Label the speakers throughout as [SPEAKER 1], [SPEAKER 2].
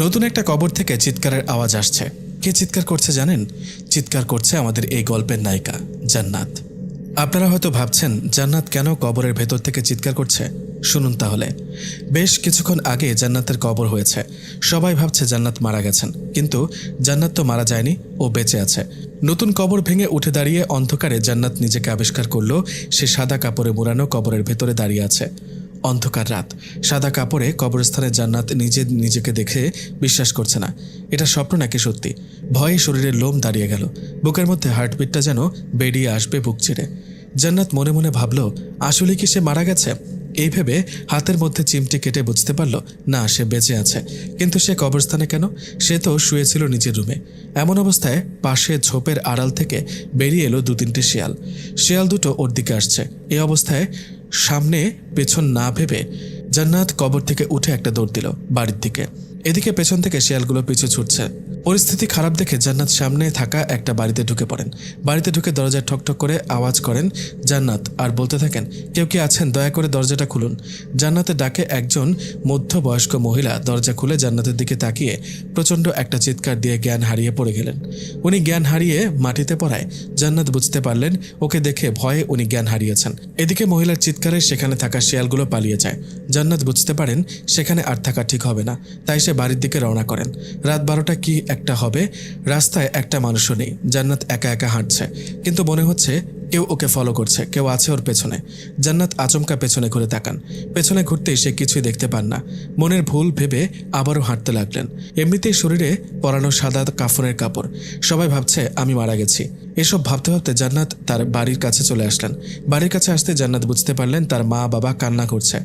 [SPEAKER 1] নতুন একটা কবর থেকে চিৎকারের আওয়াজ আসছে। কে চিৎকার করছে জানেন? চিৎকার করছে আমাদের এই গল্পের নায়িকা জান্নাত। আপনারা হয়তো ভাবছেন জান্নাত কেন কবরের ভেতর থেকে চিৎকার করছে। শুনুন তাহলে। বেশ কিছুক্ষণ আগে জান্নাতের কবর হয়েছে। সবাই ভাবছে জান্নাত মারা গেছেন, কিন্তু জান্নাত তো মারা যায়নি, ও বেঁচে আছে। নতুন কবর ভেঙে উঠে দাঁড়িয়ে অন্ধকারে জান্নাত নিজেকে আবিষ্কার করলো সে সাদা কাপড়ে মোড়ানো কবরের ভেতরে দাঁড়িয়ে আছে। অন্ধকার রাত, সাদা কাপড়ে কবরস্থানে জান্নাত নিজেকে দেখে বিশ্বাস করছে না। এটা স্বপ্ন নাকি সত্যি? ভয়ে শরীরের লোম দাঁড়িয়ে গেল। বুকের মধ্যে হার্টবিটটা যেন বেরিয়ে আসবে বুক চিরে। জান্নাত মনে মনে ভাবল, আসলে কি সে মারা গেছে? এই ভেবে হাতের মধ্যে চিমটি কেটে বুঝতে পারল না, সে বেঁচে আছে। কিন্তু সে কবরস্থানে কেন? সে তো শুয়েছিল নিজের রুমে। এমন অবস্থায় পাশে ঝোপের আড়াল থেকে বেরিয়ে এলো 2-3টে শিয়াল। শিয়াল দুটো ওর দিকে আসছে। এই অবস্থায় সামনে পেছন না ভেবে জান্নাত কবর থেকে উঠে একটা দৌড় দিল বাড়ির দিকে। এদিকে পেছন থেকে শিয়ালগুলো পিছু ছুটছে। পরিস্থিতি খারাপ দেখে জান্নাত সামনে থাকা একটা বাড়িতে ঢুকে পড়েন। বাড়িতে ঢুকে দরজায় ঠকঠক করে আওয়াজ করেন জান্নাত, আর বলতে থাকেন, কেউ কি আছেন? দয়া করে দরজাটা খুলুন। জান্নাতের ডাকে একজন মধ্যবয়স্ক মহিলা দরজা খুলে জান্নাতের দিকে তাকিয়ে প্রচণ্ড একটা চিৎকার দিয়ে জ্ঞান হারিয়ে পড়ে গেলেন। উনি জ্ঞান হারিয়ে মাটিতে পড়ায় জান্নাত বুঝতে পারলেন ওকে দেখে ভয়ে উনি জ্ঞান হারিয়েছেন। এদিকে মহিলার চিৎকারে সেখানে থাকা শিয়ালগুলো পালিয়ে যায়। জান্নাত বুঝতে পারেন সেখানে আর থাকা ঠিক হবে না, তাই সে বাড়ির দিকে রওনা করেন। রাত 12টা কি একটা হবে। রাস্তায় একটা মানুষও নেই। জান্নাত একা একা হাঁটছে, কিন্তু মনে হচ্ছে কেউ ওকে ফলো করছে, কেউ আছে ওর পেছনে। জান্নাত আচমকা পেছনে ঘুরে তাকান। পেছনে ঘুরতেই সে কিছুই দেখতে পান না। মনের ভুল ভেবে আবারও হাঁটতে লাগলেন। এমনিতেই শরীরে পরানো সাদা কাফনের কাপড়। সবাই ভাবছে আমি মারা গেছি। এসব ভাবতে ভাবতে জান্নাত তার বাড়ির কাছে চলে আসলেন। বাড়ির কাছে আসতে জান্নাত বুঝতে পারলেন তার মা বাবা কান্না করছে।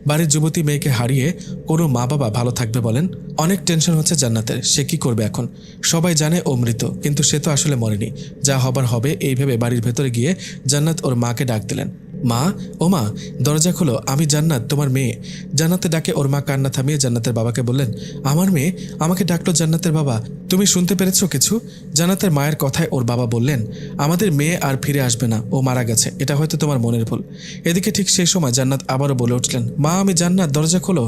[SPEAKER 1] বাড়ির যুবতী মেয়েকে হারিয়ে কোনো মা বাবা ভালো থাকবে বলেন? অনেক টেনশন হচ্ছে জান্নাতের। সে কি করবে এখন? সবাই জানে ও মৃত, কিন্তু সে তো আসলে মরেনি। যা হবার হবে এই ভেবে বাড়ির ভেতরে গিয়ে জান্নাত ওর মাকে ডাক দিলেন। মা, ও মা, দরজা খোলো, আমি জান্নাত, তোমার মেয়ে। জান্নাতের ডাকে ওর মা কান্না থামিয়ে জান্নাতের বাবাকে বললেন, আমার মেয়ে আমাকে ডাকলো জান্নাতের বাবা, তুমি শুনতে পেরেছো কিছু? জান্নাতের মায়ের কথায় ওর বাবা বললেন, আমাদের মেয়ে আর ফিরে আসবে না, ও মারা গেছে, এটা হয়তো তোমার মনের ভুল। এদিকে ঠিক সেই সময় জান্নাত আবারও বলে উঠলেন, মা আমি জান্নাত, দরজা খোলো।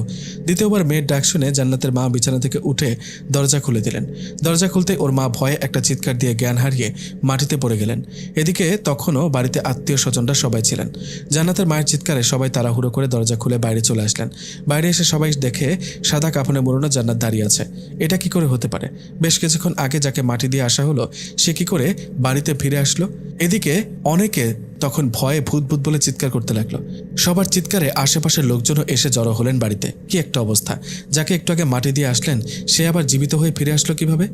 [SPEAKER 1] দ্বিতীয়বার মেয়ের ডাক শুনে জান্নাতের মা বিছানা থেকে উঠে দরজা খুলে দিলেন। দরজা খুলতে ওর মা ভয়ে একটা চিৎকার দিয়ে জ্ঞান হারিয়ে মাটিতে পড়ে গেলেন। এদিকে তখনও বাড়িতে আত্মীয় স্বজনরা সবাই ছিলেন। জান্নাতের মায়ের চিৎকারে সবাই তাড়াহুড়ো করে দরজা খুলে বাইরে চলে আসলেন। বাইরে এসে সবাই দেখে সাদা কাফনে মোড়ানো জান্নাত দাঁড়িয়ে আছে। এটা কি করে হতে পারে? বেশ কিছুক্ষণ আগে যাকে মাটি দিয়ে আসা হলো সে কি করে বাড়িতে ফিরে আসলো? এদিকে অনেকে তখন ভয়ে ভূত ভূত বলে চিৎকার করতে লাগলো। সবার চিৎকারে আশেপাশের লোকজনও এসে জড়ো হলেন বাড়িতে। কি একটা অবস্থা! যাকে একটু আগে মাটি দিয়ে আসলেন সে আবার জীবিত হয়ে ফিরে আসলো কিভাবে?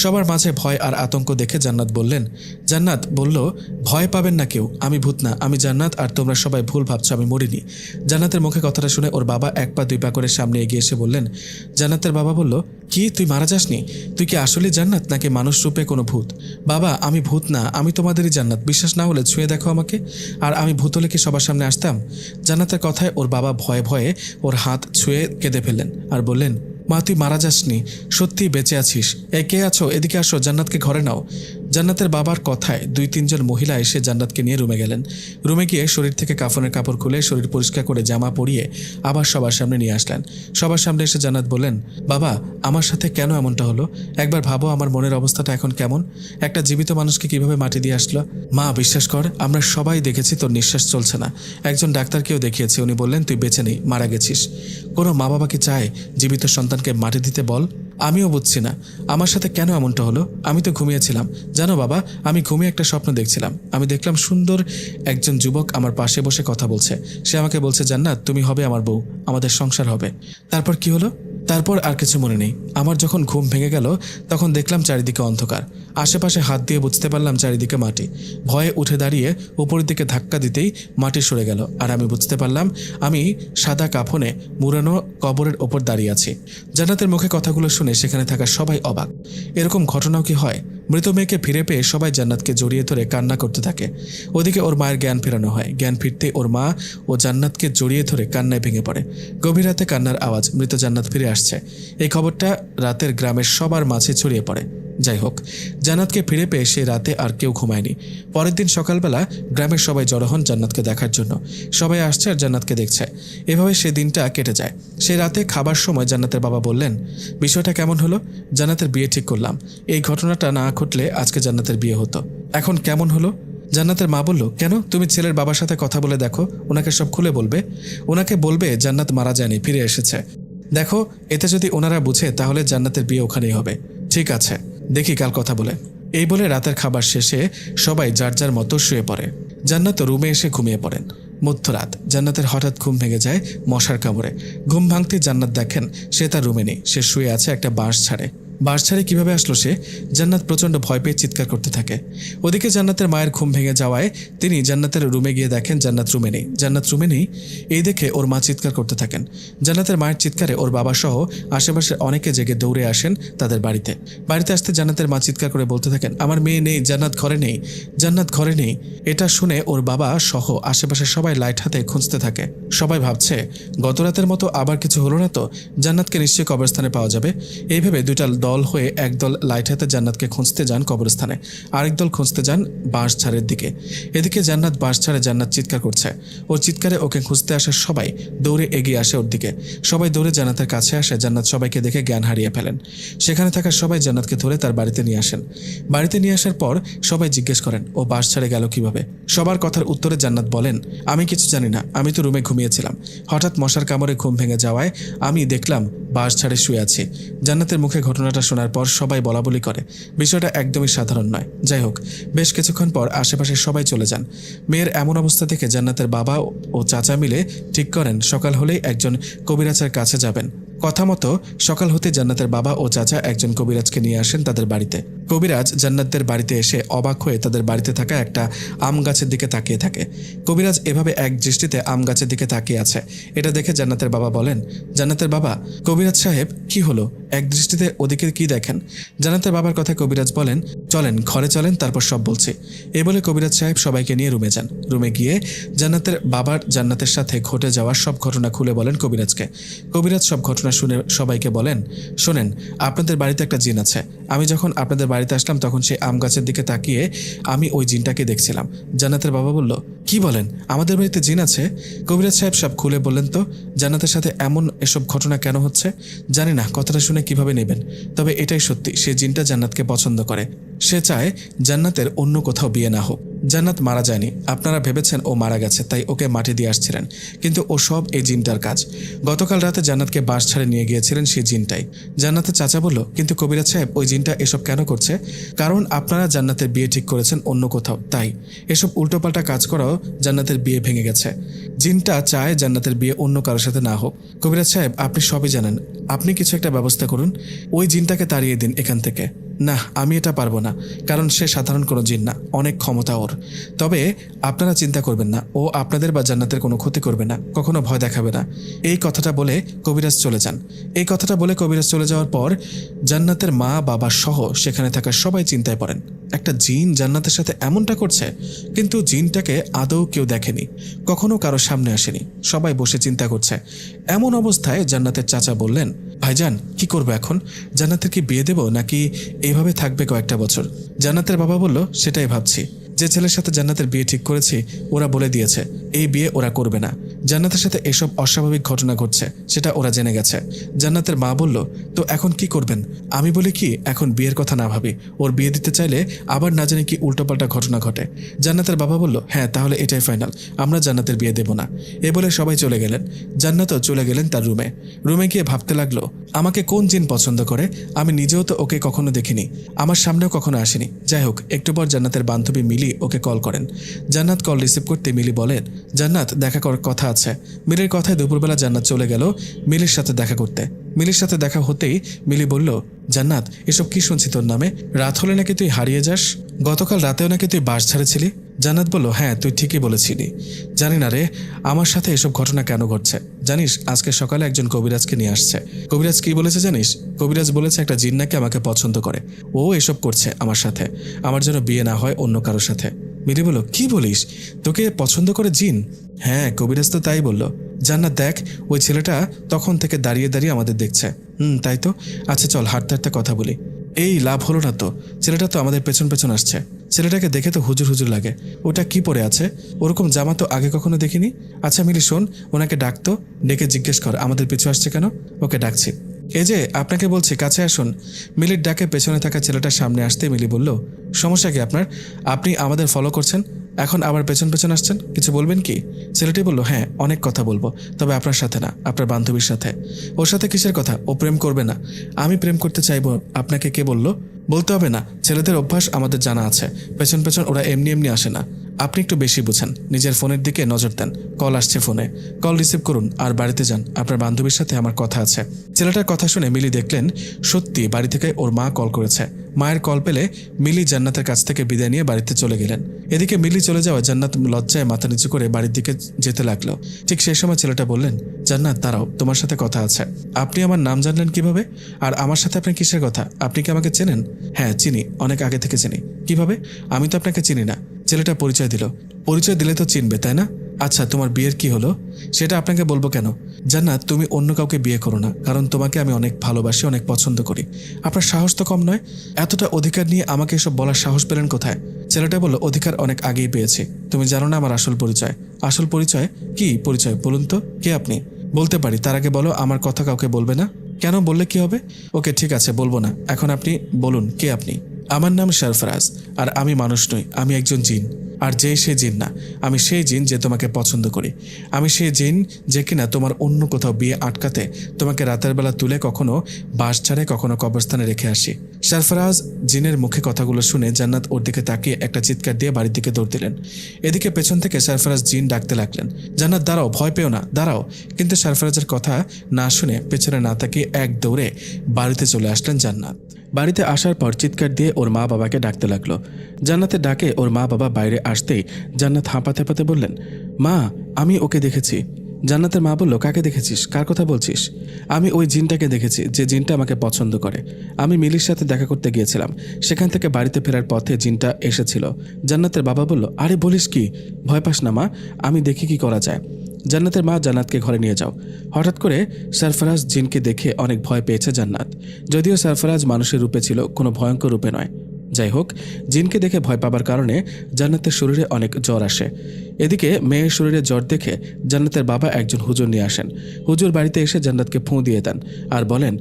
[SPEAKER 1] সবার মাঝে ভয় আর আতঙ্ক দেখে জান্নাত বলল, ভয় পাবেন না কেউ, আমি ভূত না, আমি জান্নাত, আর তোমরা সবাই ভুল ভাবছো, আমি মরিনি। জান্নাতের মুখে কথাটা শুনে ওর বাবা 1 পা 2 পা করে সামনে এগিয়ে এসে বললেন। জান্নাতের বাবা বলল, কি তুই মারা যাসনি? তুই কি আসলে জান্নাত নাকি মানুষ রূপে কোনো ভূত? বাবা আমি ভূত না, আমি তোমাদেরই জান্নাত, বিশ্বাস না হলে ছুঁয়ে দেখো আমাকে। আর আমি ভূত হলে কি সবার সামনে আসতাম? জান্নাতের কথায় ওর বাবা ভয়ে ভয়ে ওর হাত ছুঁয়ে কেঁদে ফেললেন আর বললেন, মা তুই মারা যাসনি, সত্যি বেঁচে আছিস। এই কে আছো? এদিকে আসো, জান্নাতকে ঘরে নাও। জান্নাতের বাবার কথায় 2-3 জন মহিলা এসে জান্নাতকে নিয়ে রুমে গেলেন। রুমে গিয়ে শরীর থেকে কাফনের কাপড় খুলে শরীর পরিষ্কার করে জামা পরিয়ে আবার সবার সামনে নিয়ে আসলেন। সবার সামনে এসে জান্নাত বললেন, বাবা আমার সাথে কেন এমনটা হলো? একবার ভাবো আমার মনের অবস্থাটা এখন কেমন। একটা জীবিত মানুষকে কিভাবে মাটি দিয়ে আসলো? মা বিশ্বাস কর, আমরা সবাই দেখেছি তোর নিঃশ্বাস চলছে না। একজন ডাক্তারকেও দেখিয়েছি, উনি বললেন তুই বেঁচে নেই, মারা গেছিস। কোনো মা বাবা কি চায় জীবিত সন্তানকে মাটি দিতে বল? আমিও বুঝছি না আমার সাথে কেন এমনটা হলো। আমি তো ঘুমিয়েছিলাম জানো বাবা, আমি ঘুমিয়ে একটা স্বপ্ন দেখছিলাম। আমি দেখলাম সুন্দর একজন যুবক আমার পাশে বসে কথা বলছে। সে আমাকে বলছে, জান্নাত তুমি হবে আমার বউ, আমাদের সংসার হবে। তারপর কি হলো? তারপর আর কিছু মনে নেই। আমার যখন ঘুম ভেঙে গেল তখন দেখলাম চারিদিকে অন্ধকার। আশেপাশে হাত দিয়ে বুঝতে পারলাম চারিদিকে মাটি। ভয়ে উঠে দাঁড়িয়ে উপরের দিকে ধাক্কা দিতেই মাটি সরে গেল, আর আমি বুঝতে পারলাম আমি সাদা কাফনে মুড়ানো কবরের ওপর দাঁড়িয়ে আছি। জান্নাতের মুখে কথাগুলো শুনে সেখানে থাকা সবাই অবাক। এরকম ঘটনাও কি হয়? মৃত মেয়েকে ফিরে পেয়ে সবাই জান্নাতকে জড়িয়ে ধরে কান্না করতে থাকে। ওদিকে ওর মায়ের জ্ঞান ফেরানো হয়। জ্ঞান ফিরতে ওর মা ও জান্নাতকে জড়িয়ে ধরে কান্নায় ভেঙে পড়ে। গভীর রাতে কান্নার আওয়াজ, মৃত জান্নাত ফিরে আসছে, এই খবরটা রাতের গ্রামের সবার মাঝে ছড়িয়ে পড়ে। যাই হোক, জান্নাতকে ফিরে পেয়ে সে রাতে আর কেউ ঘুমায়নি। পরের দিন সকালবেলা গ্রামের সবাই জড়ো হন জান্নাতকে দেখার জন্য। সবাই আসছে আর জান্নাতকে দেখছে। এভাবে সে দিনটা কেটে যায়। সেই রাতে খাবার সময় জান্নাতের বাবা বললেন, বিষয়টা কেমন হলো? জান্নাতের বিয়ে ঠিক করলাম। এই ঘটনাটা না ঘটলে আজকে জান্নাতের বিয়ে হতো। এখন কেমন হলো? জান্নাতের মা বলল, কেন? তুমি ছেলের বাবার সাথে কথা বলে দেখো, ওনাকে সব খুলে বলবে। ওনাকে বলবে জান্নাত মারা যায়নি, ফিরে এসেছে। দেখো, এতে যদি ওনারা বুঝে তাহলে জান্নাতের বিয়ে ওখানেই হবে। ঠিক আছে, দেখি কাল কথা বলে। এই বলে রাতের খাবার শেষে সবাই যার যার মতো শুয়ে পড়ে। জান্নাত রুমে এসে ঘুমিয়ে পড়েন। মধ্যরাত জান্নাতের হঠাৎ ঘুম ভেঙে যায় মশার কামড়ে। ঘুম ভাঙতে জান্নাত দেখেন সে তার রুমে নেই, সে শুয়ে আছে একটা বাঁশ ছাড়ে। বাঁশ ছাড়ে কিভাবে আসলো সে? জান্নাত প্রচণ্ড ভয় পেয়ে চিৎকার করতে থাকে। ওদিকে জান্নাতের মায়ের ঘুম ভেঙে যাওয়ায় তিনি জান্নাতের রুমে গিয়ে দেখেন জান্নাত রুমে নেই। জান্নাত রুমে নেই এই দেখে ওর মা চিৎকার করতে থাকেন। জান্নাতের মায়ের চিৎকারে ওর বাবা সহ আশেপাশে অনেকে জেগে দৌড়ে আসেন তাদের বাড়িতে। বাড়িতে আসতে জান্নাতের মা চিৎকার করে বলতে থাকেন, আমার মেয়ে নেই, জান্নাত ঘরে নেই, জান্নাত ঘরে নেই। এটা শুনে ওর বাবা সহ আশেপাশে সবাই লাইট হাতে খুঁজতে থাকে। সবাই ভাবছে গতরাতের মতো আবার কিছু হলো না তো, জান্নাতকে নিশ্চয়ই কবরস্থানে পাওয়া যাবে। এইভাবে দুইটা দল হয়ে একদল লাইট হাতে জান্নাতকে খুঁজতে যান কবরস্থানে, আরেক দল খুঁজতে যান বাঁশঝাড়ের দিকে। এদিকে জান্নাত বাঁশঝাড়ে, জান্নাত চিৎকার করছে। ওর চিৎকারে ওকে খুঁজতে আসা সবাই দৌড়ে এগিয়ে আসে ওর দিকে। সবাই দৌড়ে জান্নাতের কাছে আসে। জান্নাত সবাইকে দেখে জ্ঞান হারিয়ে ফেলেন। সেখানে থাকা সবাই জান্নাতকে ধরে তার বাড়িতে নিয়ে আসেন। বাড়িতে নিয়ে আসার পর সবাই জিজ্ঞেস করেন ও বাঁশঝাড়ে গেল কিভাবে। সবার কথার উত্তরে জান্নাত বলেন, আমি কিছু জানি না, আমি তো রুমে ঘুমিয়েছিলাম। হঠাৎ মশার কামড়ে ঘুম ভেঙে যাওয়ায় আমি দেখলাম বাঁশঝাড়ে শুয়ে আছি। জান্নাতের মুখে ঘটনাটা শোনার পর সবাই বলাবলি করে। বিষয়টা একদমই সাধারণ নয়। যাই হোক, বেশ কিছুক্ষণ পর আশেপাশে সবাই চলে যান। মেয়ের এমন অবস্থা দেখে জান্নাতের বাবা ও চাচা মিলে ঠিক করেন সকাল হলেই একজন কবিরাজের কাছে যাবেন। কথা মতো সকাল হতে জান্নাতের বাবা ও চাচা একজন কবিরাজকে নিয়ে আসেন তাদের বাড়িতে। কবিরাজ জান্নাতদের বাড়িতে এসে অবাক হয়ে তাদের বাড়িতে থাকা একটা আম গাছের দিকে তাকিয়ে থাকে। কবিরাজ এভাবে এক দৃষ্টিতে আম গাছের দিকে তাকিয়ে আছে। এটা দেখে জান্নাতের বাবা বলেন, জান্নাতের বাবা, কবিরাজ সাহেব কি হলো? এক দৃষ্টিতে ওদিকে কি দেখেন? জান্নাতের বাবার কথা কবিরাজ বলেন, চলেন ঘরে চলেন, তারপর সব বলছি। এ বলে কবিরাজ সাহেব সবাইকে নিয়ে রুমে যান। রুমে গিয়ে জান্নাতের বাবার জান্নাতের সাথে ঘটে যাওয়ার সব ঘটনা খুলে বলেন কবিরাজকে। কবিরাজ সব ঘটনা শুনে সবাইকে বলেন, শোনেন, আপনাদের বাড়িতে একটা জিন আছে। আমি যখন আপনাদের বাড়িতে আসলাম তখন সেই আম গাছের দিকে তাকিয়ে আমি ওই জিনটাকে দেখছিলাম। জান্নাতের বাবা বলল, কি বলেন, আমাদের বাড়িতে জিন আছে? কবিরাজ সাহেব সব খুলে বললেন তো জান্নাতের সাথে এমন এসব ঘটনা কেন হচ্ছে। জানি না কথাটা শুনে কিভাবে নেবেন, তবে এটাই সত্যি, সে জিনটা জান্নাতকে পছন্দ করে। সে চায় জান্নাতের অন্য কোথাও বিয়ে না হোক। জান্নাত মারা যায়নি, আপনারা ভেবেছেন ও মারা গেছে তাই ওকে মাটি দিয়ে আসছিলেন, কিন্তু ও সব এই জিনটার কাজ। গতকাল রাতে জান্নাতকে বাস ছাড়ে নিয়ে গিয়েছিলেন সেই জিনটাই। জান্নাতের চাচা বলল, কিন্তু কবিরাজ সাহেব ওই জিনটা এসব কেন করছে? কারণ আপনারা জান্নাতের বিয়ে ঠিক করেছেন অন্য কোথাও, তাই এসব উল্টোপাল্টা কাজ করাও জান্নাতের বিয়ে ভেঙে গেছে। জিনটা চায় জান্নাতের বিয়ে অন্য কারোর সাথে না হোক। কবিরাজ সাহেব আপনি সবই জানেন, আপনি কিছু একটা ব্যবস্থা করুন, ওই জিনটাকে তাড়িয়ে দিন এখান থেকে। না, আমি এটা পারবো না, কারণ সে সাধারণ কোনো জিন না, অনেক ক্ষমতা ওর। তবে আপনারা চিন্তা করবেন না, ও আপনাদের বা জান্নাতের কোনো ক্ষতি করবে না, কখনো ভয় দেখাবে না। এই কথাটা বলে কবিরাজ চলে যান। এই কথাটা বলে কবিরাজ চলে যাওয়ার পর জান্নাতের মা বাবা সহ সেখানে থাকা সবাই চিন্তায় পড়েন, একটা জিন জান্নাতের সাথে এমনটা করছে, কিন্তু জিনটাকে আদৌ কেউ দেখেনি, কখনো কারো সামনে আসেনি। সবাই বসে চিন্তা করছে। এমন অবস্থায় জান্নাতের চাচা বললেন, ভাইজান কি করবো এখন? জান্নাতের কি বিয়ে দেব নাকি এইভাবে থাকবে কয়েকটা বছর? জান্নাতের বাবা বলল, সেটাই ভাবছি। যে ছেলের সাথে জান্নাতের বিয়ে ঠিক করেছি ওরা বলে দিয়েছে এই বিয়ে ওরা করবে না। জান্নাতের সাথে এসব অস্বাভাবিক ঘটনা ঘটছে সেটা ওরা জেনে গেছে। জান্নাতের মা বলল, তো এখন কি করবেন? আমি বলি কি, এখন বিয়ের কথা না ভাবি, ওর বিয়ে দিতে চাইলে আবার না জানি কি উল্টোপাল্টা ঘটনা ঘটে। জান্নাতের বাবা বলল, হ্যাঁ তাহলে এটাই ফাইনাল, আমরা জান্নাতের বিয়ে দেব না। এ বলে সবাই চলে গেলেন। জান্নাতও চলে গেলেন তার রুমে। রুমে গিয়ে ভাবতে লাগলো, আমাকে কোন জিন পছন্দ করে? আমি নিজেও তো ওকে কখনো দেখিনি, আমার সামনেও কখনো আসেনি। যাই হোক, একটু পর জান্নাতের বান্ধবী মিলি ওকে কল করেন। জান্নাত কল রিসিভ করতে মিলি বলেন, জান্নাত দেখা করার কথা আছে। মিলির কথায় দুপুরবেলা জান্নাত চলে গেল মিলির সাথে দেখা করতে। মিলির সাথে দেখা হতেই মিলি বলল, জান্নাত এসব কি শুনছি তোর নামে? রাত হলে নাকি তুই হারিয়ে যাস, গতকাল রাতেও নাকি তুই বাস ছাড়েছিলি। জান্নাত বলল, হ্যাঁ তুই ঠিকই বলেছিলি। জানি না রে আমার সাথে এসব ঘটনা কেন ঘটছে। জানিস আজকে সকালে একজন কবিরাজকে নিয়ে আসছে। কবিরাজ কি বলেছে জানিস? কবিরাজ বলেছে একটা জিন নাকি আমাকে পছন্দ করে, ও এসব করছে আমার সাথে, আমার যেন বিয়ে না হয় অন্য কারোর সাথে। মিলি বলল, কি বলিস, তোকে পছন্দ করে জিন? হ্যাঁ কবিরাজ তো তাই বলল। জান্নাত দেখ, ওই ছেলেটা তখন থেকে দাঁড়িয়ে দাঁড়িয়ে আমাদের দেখছে। তাই তো। আচ্ছা চল হাঁটতে হাঁটতে কথা বলি। এই লাভ হলো না তো, ছেলেটা তো আমাদের পেছন পেছন আসছে। ছেলেটাকে দেখে তো হুজুর হুজুর লাগে। ওটা কি পরে আছে? ওরকম জামা তো আগে কখনো দেখিনি। আচ্ছা মিলি শোন, ওনাকে ডাকতো, ডেকে জিজ্ঞেস কর আমাদের পিছু আসছে কেন। ওকে ডাকছি। এই যে আপনাকে বলছি কাছে আসুন। মিলির ডাকে পেছনে থাকা ছেলেটার সামনে আসতে মিলি বলল, সমস্যা কি আপনার? আপনি আমাদের ফলো করছেন, এখন আবার পেছন পেছন আসছেন, কিছু বলবেন কি? ছেলেটি বলল, হ্যাঁ অনেক কথা বলবো, তবে আপনার সাথে না, আপনার বান্ধবীর সাথে। ওর সাথে কিসের কথা? ও প্রেম করবে না। আমি প্রেম করতে চাইবো আপনাকে কে বলল? বলতে হবে না, ছেলেদের অভ্যাস আমাদের জানা আছে, পেছন পেছন ওরা এমনি এমনি আসে না। আপনি একটু বেশি বুঝেন, নিজের ফোনের দিকে নজর দেন। কল আসছে ফোনে, কল রিসিভ করুন আর বাড়িতে যান, আপনার বান্ধবীর সাথে আমার কথা আছে। ছেলেটার কথা শুনে মিলি দেখলেন সত্যি বাড়ি থেকে ওর মা কল করেছে। মায়ের কল পেলে মিলি জান্নাতের কাছ থেকে বিদায় নিয়ে বাড়িতে চলে গেলেন। এদিকে মিলি চলে যাওয়া জান্নাত লজ্জায় মাথা নিচু করে বাড়ির দিকে যেতে লাগলো। ঠিক সেই সময় ছেলেটা বললেন, জান্নাত দাঁড়াও, তোমার সাথে কথা আছে। আপনি আমার নাম জানলেন কিভাবে? আর আমার সাথে আপনার কিসের কথা? আপনি কি আমাকে চেনেন? হ্যাঁ চিনি, অনেক আগে থেকে চিনি। কিভাবে? আমি তো আপনাকে চিনি না। ছেলেটা পরিচয় দিল। পরিচয় দিলে তো চিনবে তাই না? আচ্ছা তোমার বিয়ের কি হলো? সেটা আপনাকে বলবো কেন? জান্নাত তুমি অন্য কাউকে বিয়ে করো না, কারণ তোমাকে আমি অনেক ভালোবাসি, অনেক পছন্দ করি। আপনার সাহস তো কম নয়, এতটা অধিকার নিয়ে আমাকে এসব বলার সাহস পেলেন কোথায়? ছেলেটা বলল, অধিকার অনেক আগেই পেয়েছি। তুমি জানো না আমার আসল পরিচয়? আসল পরিচয়? কি পরিচয় বলুন তো, কে আপনি? বলতে পারি, তার আগে বলো আমার কথা কাউকে বলবে না। কেন, বললে কি হবে? ওকে ঠিক আছে বলবো না, এখন আপনি বলুন কে আপনি? আমার নাম সরফরাজ, আর আমি মানুষ নই, আমি একজন জিন। আর যে সে জিন না, আমি সেই জিন যে তোমাকে পছন্দ করি। আমি সেই জিন যে কিনা তোমার অন্য কোথাও বিয়ে আটকাতে তোমাকে রাতের বেলা তুলে কখনো বাস ছাড়ে কখনো কবরস্থানে রেখে আসি। সরফরাজ জিনের মুখে কথাগুলো শুনে জান্নাত ওর দিকে তাকিয়ে একটা চিৎকার দিয়ে বাড়ির দিকে দৌড় দিলেন। এদিকে পেছন থেকে সরফরাজ জিন ডাকতে লাগলেন, জান্নাত দাঁড়াও, ভয় পেও না, দাঁড়াও। কিন্তু সরফরাজের কথা না শুনে পেছনে না তাকিয়ে এক দৌড়ে বাড়িতে চলে আসলেন জান্নাত। বাড়িতে আসার পর চিৎকার দিয়ে ওর মা বাবাকে ডাকতে লাগলো। জান্নাতের ডাকে ওর মা বাবা বাইরে আসতেই জান্নাত হাঁপাতে হাঁপাতে বললেন, মা আমি ওকে দেখেছি। জান্নাতের মা বলল, কাকে দেখেছিস, কার কথা বলছিস? আমি ওই জিনটাকে দেখেছি, যে জিনটা আমাকে পছন্দ করে। আমি মিলির সাথে দেখা করতে গিয়েছিলাম, সেখান থেকে বাড়িতে ফেরার পথে জিনটা এসেছিল। জান্নাতের বাবা বলল, আরে বলিস কি, ভয় পাস না মা, আমি দেখি কি করা যায়। জান্নাতের মা জান্নাতকে ঘরে নিয়ে যাও। হঠাৎ করে সরফরাজ জিনকে দেখে অনেক ভয় পেয়েছে জান্নাত। যদিও সরফরাজ মানুষের রূপে ছিল, কোনো ভয়ঙ্কর রূপে নয়। যাই হোক, জিনকে দেখে ভয় পাবার কারণে জান্নাতের শরীরে অনেক জ্বর আসে। এদিকে মেয়ের শরীরে জ্বর দেখে জান্নাতের বাবা একজন হুজুর নিয়ে আসেন। হুজুর বাড়িতে এসে জান্নাতকে ফুঁ দিয়ে দেন আর বলেন,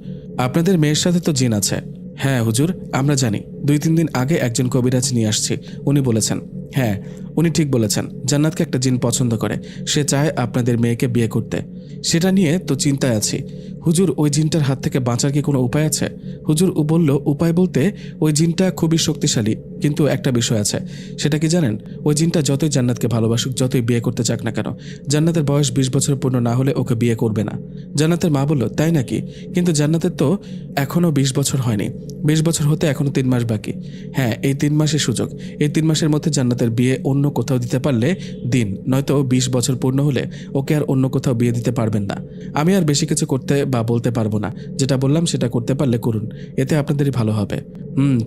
[SPEAKER 1] আপনাদের মেয়ের সাথে তো জিন আছে। হ্যাঁ হুজুর, আমরা জানি, 2-3 দিন আগে একজন কবিরাজ নিয়ে আসছি, উনি বলেছেন। হ্যাঁ উনি ঠিক বলেছেন, জান্নাতকে একটা জিন পছন্দ করে, সে চায় আপনাদের মেয়েকে বিয়ে করতে। সেটা নিয়ে তো চিন্তায় আছি। হুজুর ওই জিনটার হাত থেকে বাঁচার কি কোনো উপায় আছে? হুজুর ও বলল, উপায় বলতে ওই জিনটা খুবই শক্তিশালী, কিন্তু একটা বিষয় আছে। সেটা কি জানেন? ওই জিনটা যতই জান্নাতকে ভালোবাসুক, যতই বিয়ে করতে চাক না কেন, জান্নাতের বয়স 20 বছর পূর্ণ না হলে ওকে বিয়ে করবে না। জান্নাতের মা বলল, তাই নাকি? কিন্তু জান্নাতের তো এখনও 20 বছর হয়নি, 20 বছর হতে এখনও 3 মাস বাকি। হ্যাঁ এই 3 মাসের সুযোগ, এই 3 মাসের মধ্যে জান্নাতের বিয়ে অন্য কোথাও দিতে পারলে দিন, নয়তো 20 বছর পূর্ণ হলে ওকে আর অন্য কোথাও বিয়ে দিতে পারবেন না। আমি আর বেশি কিছু করতে বা বলতে পারবো না, যেটা বললাম সেটা করতে পারলে করুন, এতে আপনাদেরই ভালো হবে।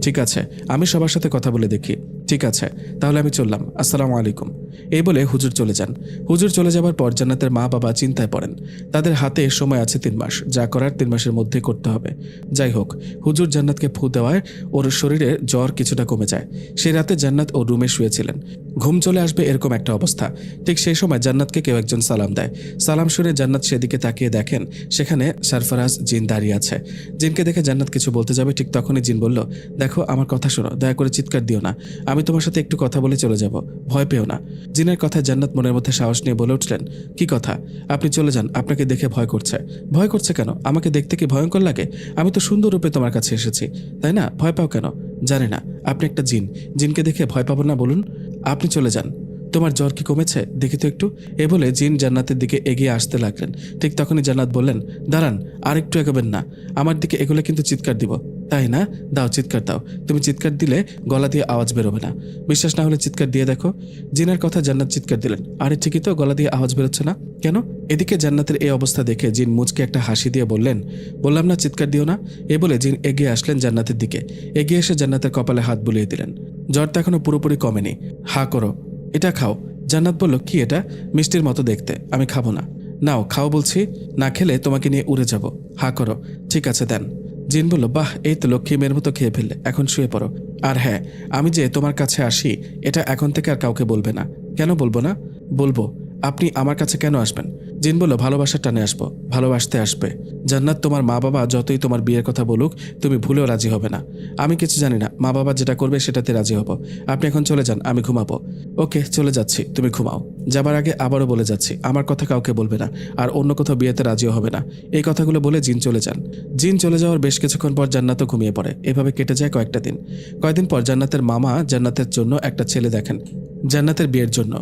[SPEAKER 1] ঠিক আছে, আমি সবার সাথে কথা বলে দেখি। ঠিক আছে, তাহলে আমি চললাম, আসসালামু আলাইকুম। এই বলে হুজুর চলে যান। হুজুর চলে যাবার পর জান্নাতের মা বাবা চিন্তায় পড়েন। তাদের হাতে সময় আছে 3 মাস, যা করার 3 মাসের মধ্যে করতে হবে। যাই হোক, হুজুর জান্নাতকে ফু দেওয়ায় ওর শরীরে জ্বর কিছুটা কমে যায়। সেই রাতে জান্নাত ওর রুমে শুয়েছিলেন, ঘুম চলে আসবে এরকম একটা অবস্থা। ঠিক সেই সময় জান্নাতকে কেউ একজন সালাম দেয়। সালাম শুনে জান্নাত সেদিকে তাকিয়ে দেখেন সেখানে সরফরাজ জিন দাঁড়িয়ে আছে। জিনকে দেখে জান্নাত কিছু বলতে যাবে, ঠিক তখনই জিন বলল, দেখো আমার কথা শোনো, দয়া করে চিৎকার দিও না, আমি তোমার সাথে একটু কথা বলে চলে যাব, ভয় পেও না। জিনের কথায় জান্নাত মনের মধ্যে সাহস নিয়ে বলে উঠলেন, কি কথা? আপনি চলে যান, আপনাকে দেখে ভয় করছে। ভয় করছে কেন? আমাকে দেখতে কি ভয়ঙ্কর লাগে? আমি তো সুন্দর রূপে তোমার কাছে এসেছি, তাই না? ভয় পাও কেন? জানি না, আপনি একটা জিন, জিনকে দেখে ভয় পাবো না বলুন? আপনি চলে যান। তোমার জ্বর কি কমেছে? দেখি তো একটু। এ বলে জিন জান্নাতের দিকে এগিয়ে আসতে লাগলেন। ঠিক তখনই জান্নাত বললেন, দাঁড়ান, আর একটু এগোবেন না, আমার দিকে এগোলে কিন্তু চিৎকার দিব। তাই না? দাও, চিৎকার দাও। তুমি চিৎকার দিলে গলা দিয়ে আওয়াজ বেরোবে না। বিশ্বাস না হলে চিৎকার দিয়ে দেখো। জিনের কথা জান্নাত চিৎকার দিলেন। আরে ঠিকই তো, গলা দিয়ে আওয়াজ বেরোচ্ছে না কেন? এদিকে জান্নাতের এই অবস্থা দেখে জিন মুচকে একটা হাসি দিয়ে বললেন, বললাম না চিৎকার দিও না। এ বলে জিন এগিয়ে আসলেন জান্নাতের দিকে। এগিয়ে এসে জান্নাতের কপালে হাত বুলিয়ে দিলেন। জ্বরটা এখনো পুরোপুরি কমেনি। হা করো, এটা খাও। জান্নাত বলল, কি এটা? মিষ্টির মতো দেখতে, আমি খাবো না। নাও খাও বলছি, না খেলে তোমাকে নিয়ে উড়ে যাব। হা করো। ঠিক আছে দেন। জিন বলল, বাহ, এই তো লক্ষ্মী মেয়ের মতো খেয়ে ফেললে, এখন শুয়ে পড়ো। আর হ্যাঁ, আমি যে তোমার কাছে আসি এটা এখন থেকে আর কাউকে বলবে না। কেন বলবো না? বলবো। আপনি আমার কাছে কেন আসবেন? জিন বলল, ভালোবাসার টানে আসবো। ভালোবাসতে আসবে। জান্নাত, তোমার মা বাবা যতই তোমার বিয়ের কথা বলুক তুমি ভুলেও রাজি হবে না। আমি কিছু জানি না, মা বাবা যেটা করবে সেটাতে রাজি হব। আপনি এখন চলে যান, আমি ঘুমাবো। ওকে, চলে যাচ্ছি, তুমি ঘুমাও। যাবার আগে আবারও বলে যাচ্ছি, আমার কথা কাউকে বলবে না, আর অন্য কোথাও বিয়েতে রাজিও হবে না। এই কথাগুলো বলে জিন চলে যান। জিন চলে যাওয়ার বেশ কিছুক্ষণ পর জান্নাতও ঘুমিয়ে পড়ে। এভাবে কেটে যায় কয়েকটা দিন। কয়েকদিন পর জান্নাতের মামা জান্নাতের জন্য একটা ছেলে দেখেন, জান্নাতের বিয়ের জন্য।